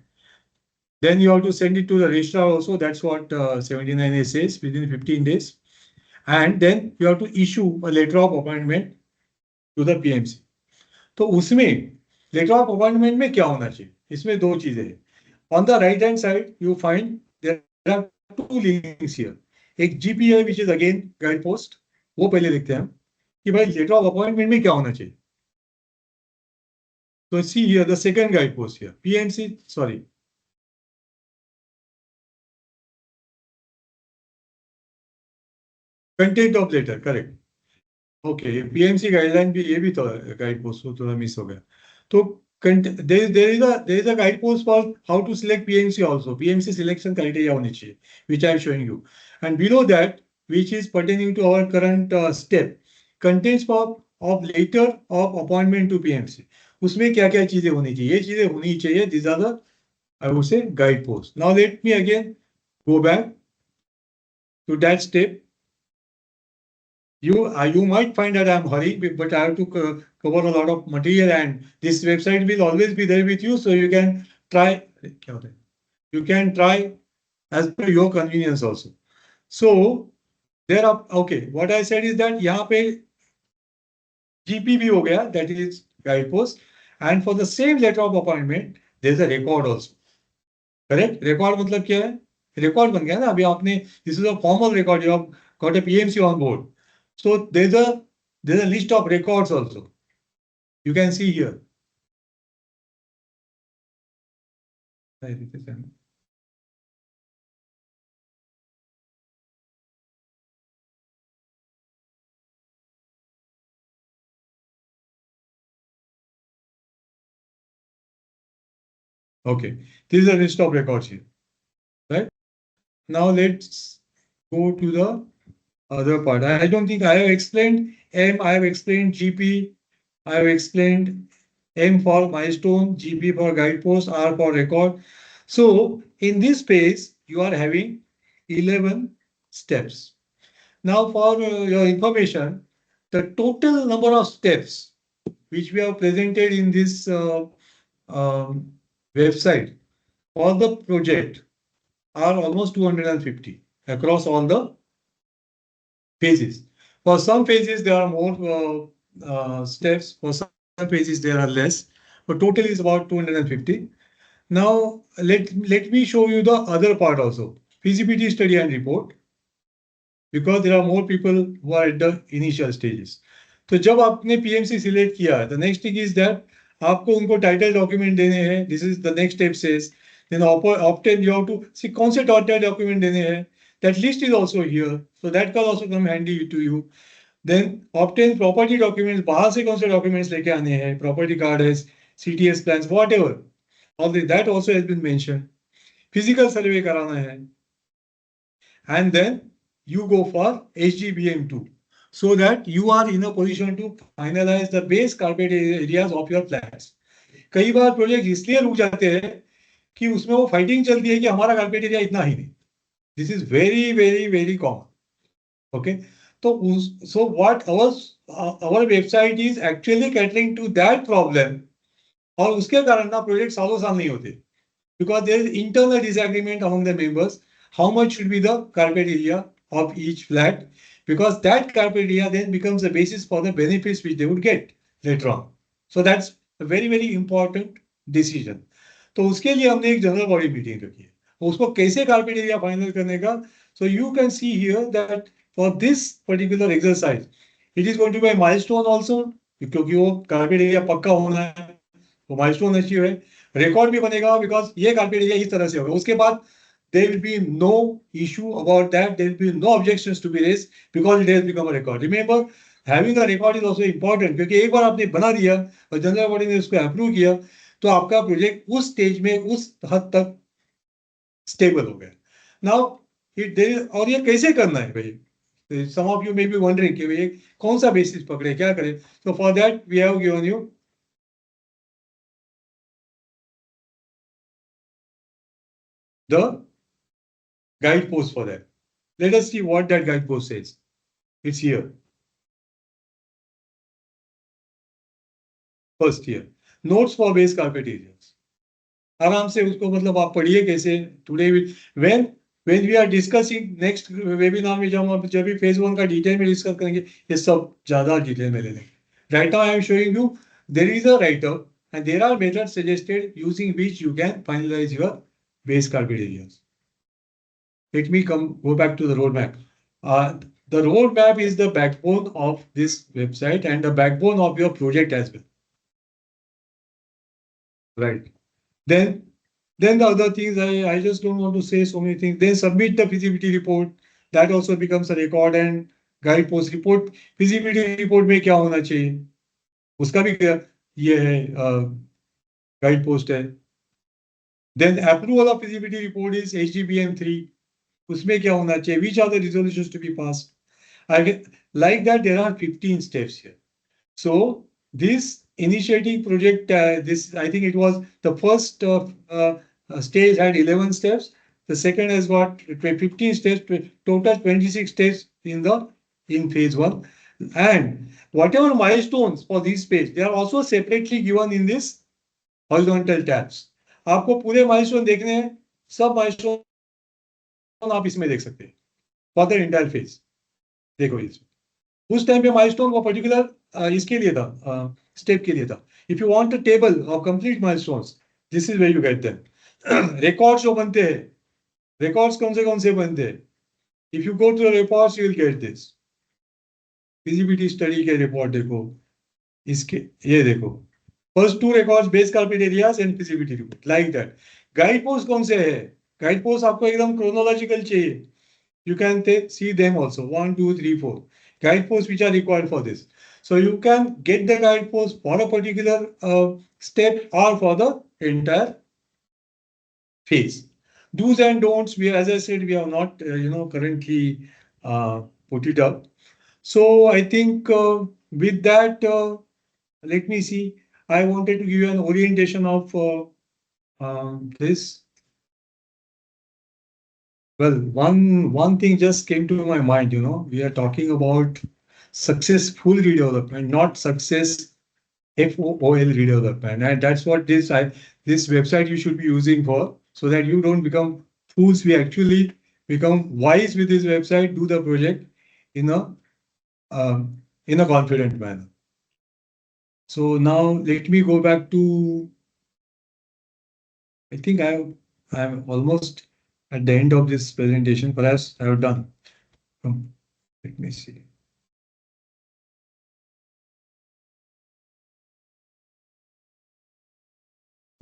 Then you have to send it to the registrar also. That's what 79A says, within 15 days. And then you have to issue a letter of appointment to the PMC. तो उसमें letter of appointment में क्या होना चाहिए? इसमें 2 चीजें हैं. On the right hand side, you find there are 2 links here. एक GP है, which is again guide post. वो पहले लिखते हैं हम कि भाई letter of appointment में क्या होना चाहिए. So see here the second guide post here. PMC, sorry. Content of letter, correct. Okay, PMC guideline भी ये भी तो guide post थोड़ा मिस हो गया. तो there is a guide post for how to select PMC also. PMC selection criteria होनी चाहिए, which I am showing you. And below that, which is pertaining to our current step, contains of letter of appointment to PMC. उसमें क्या क्या चीजें होनी चाहिए? ये चीजें होनी चाहिए. These are the, I would say, guide posts. Now let me again go back to that step. You might find that I'm hurrying, but I have to cover a lot of material, and this website will always be there with you, so you can try. You can try as per your convenience also. So there are, okay, what I said is that यहाँ पे GP भी हो गया, that is guide post, and for the same letter of appointment there is a record also. Correct? Record मतलब क्या है? Record बन गया ना अभी आपने. This is a formal record. You have got a PMC on board. So there's a list of records also. You can see here. Okay, this is a list of records here, right? Now let's go to the other part. I don't think I have explained M, I have explained GP, I have explained M for milestone, GP for guidepost, R for record. So in this phase, you are having 11 steps. Now for your information, the total number of steps which we have presented in this website for the project are almost 250 across all the phases. For some phases, there are more steps. For some phases, there are less. But total is about 250. Now, let me show you the other part also. Feasibility study and report. Because there are more people who are at the initial stages. तो जब आपने PMC select किया, the next thing is that आपको उनको title document देने हैं. This is the next step says. Then obtain you have to see कौन से title document देने हैं. That list is also here. So that can also come handy to you. Then obtain property documents. बाहर से कौन से documents लेके आने हैं. Property card है, CTS plans, whatever. All that also has been mentioned. Physical survey कराना है. And then you go for HGBM2 so that you are in a position to finalize the base carpet areas of your flats. कई बार project इसलिए रुक जाते हैं कि उसमें वो फाइटिंग चलती है कि हमारा कार्पेट एरिया इतना ही नहीं. This is very very very common. Okay, तो so what our website is actually catering to that problem. और उसके कारण ना प्रोजेक्ट सालों साल नहीं होते, because there is internal disagreement among the members how much should be the carpet area of each flat, because that carpet area then becomes the basis for the benefits which they would get later on. So that's a very, very important decision. तो उसके लिए हमने एक general body meeting रखी है, उसको कैसे carpet area final करने का. So you can see here that for this particular exercise it is going to be milestone also, क्योंकि वो कारपेट एरिया पक्का होना है, वो माइलस्टोन अचीव है. रिकॉर्ड भी बनेगा बिकॉज ये कारपेट एरिया इस तरह से होगा. उसके बाद there will be no issue about that. There will be no objections to be raised because it has become a record. Remember, having a record is also important, क्योंकि एक बार आपने बना दिया और जनरल बॉडी ने उसको अप्रूव किया तो आपका प्रोजेक्ट उस स्टेज में उस हद तक स्टेबल हो गया. नाउ और ये कैसे करना है भाई? Some of you may be wondering कि भाई कौन सा बेसिस पकड़े, क्या करें. So for that we have given you the guidepost for that. Let us see what that guidepost says. It's here. First here, notes for base carpet areas. आराम से उसको मतलब आप पढ़िए कैसे. Today when we are discussing next webinar में जब भी phase 1 का डिटेल में डिस्कस करेंगे ये सब ज्यादा डिटेल में ले लेंगे. Right now I am showing you there is a write-up and there are methods suggested using which you can finalize your base carpet areas. Let me go back to the roadmap. The roadmap is the backbone of this website and the backbone of your project as well. Right. Then the other things, I just don't want to say so many things. Then submit the feasibility report. That also becomes a record and guidepost report. Feasibility report में क्या होना चाहिए उसका भी ये है guidepost है. Then approval of feasibility report is HDPM 3. उसमें क्या होना चाहिए? Which are the resolutions to be passed? Like that, there are 15 steps here. So this initiating project, this I think it was the first stage had 11 steps. The second has got 15 steps, total 26 steps in phase 1. And whatever milestones for this page, they are also separately given in this horizontal tabs. आपको पूरे milestone देखने हैं, सब milestone आप इसमें देख सकते हैं फॉर द एंटायर फेज. देखो इसमें उस टाइम पे माइलस्टोन वो पर्टिकुलर इसके लिए था, स्टेप के लिए था. If you want a table of complete milestones, this is where you get them. Records जो बनते हैं, रिकॉर्ड्स कौन से बनते हैं? If you go to the reports you will get this. Feasibility study के रिपोर्ट देखो, इसके ये देखो, first 2 records base carpet areas and feasibility report, like that. Guide post कौन से है? गाइड पोस्ट आपको एकदम क्रोनोलॉजिकल चाहिए. You can see them also 1, 2, 3, 4 guide posts which are required for this. So you can get the guide post for a particular step or for the entire phase. Do's and don'ts, as I said, we have not currently put it up. So I think with that, let me see. I wanted to give you an orientation of this. Well, one thing just came to my mind, we are talking about successful redevelopment, not success FOOL redevelopment. And that's what this website you should be using for, so that you don't become fools. We actually become wise with this website, do the project in a confident manner. So now let me go back to, I think I'm almost at the end of this presentation. Perhaps I have done. Let me see.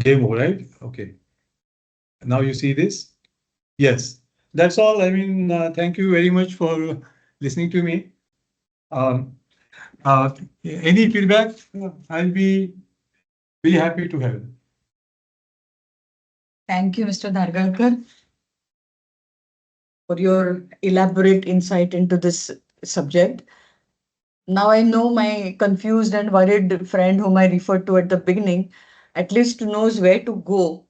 Demo, right? Okay. Now you see this? Yes. That's all. I mean, thank you very much for listening to me. Any feedback? I'll be happy to have it. Thank you, Mr. Dhargalkar, for your elaborate insight into this subject. Now I know my confused and worried friend whom I referred to at the beginning at least knows where to go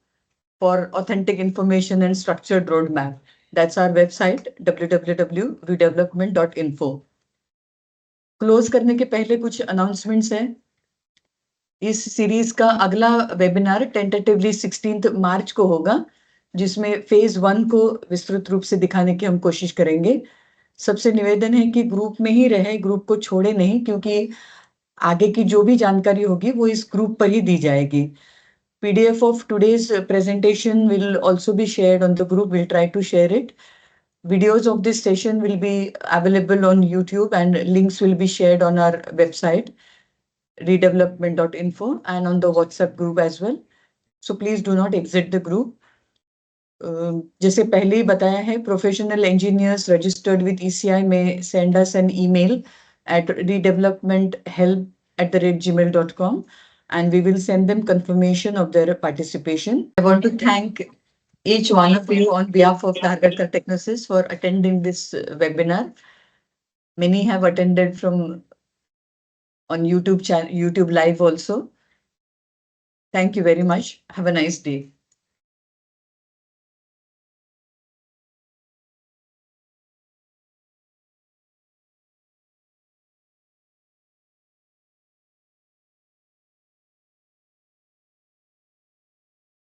for authentic information and structured roadmap. That's our website, www.redevelopment.info. Close करने के पहले कुछ announcements हैं. इस series का अगला webinar tentatively 16 मार्च को होगा, जिसमें फेज 1 को विस्तृत रूप से दिखाने की हम कोशिश करेंगे. सबसे निवेदन है कि ग्रुप में ही रहे, ग्रुप को छोड़े नहीं, क्योंकि आगे की जो भी जानकारी होगी वो इस ग्रुप पर ही दी जाएगी. PDF of today's presentation will also be shared on the group. We'll try to share it. Videos of this session will be available on YouTube and links will be shared on our website, redevelopment.info, and on the WhatsApp group as well. So please do not exit the group. जैसे पहले ही बताया है, professional engineers registered with ECI में send us an email at redevelopmenthelp@gmail.com and we will send them confirmation of their participation. I want to thank each one of you on behalf of Dhargalkar Technoesis for attending this webinar. Many have attended from on YouTube Live also. Thank you very much. Have a nice day.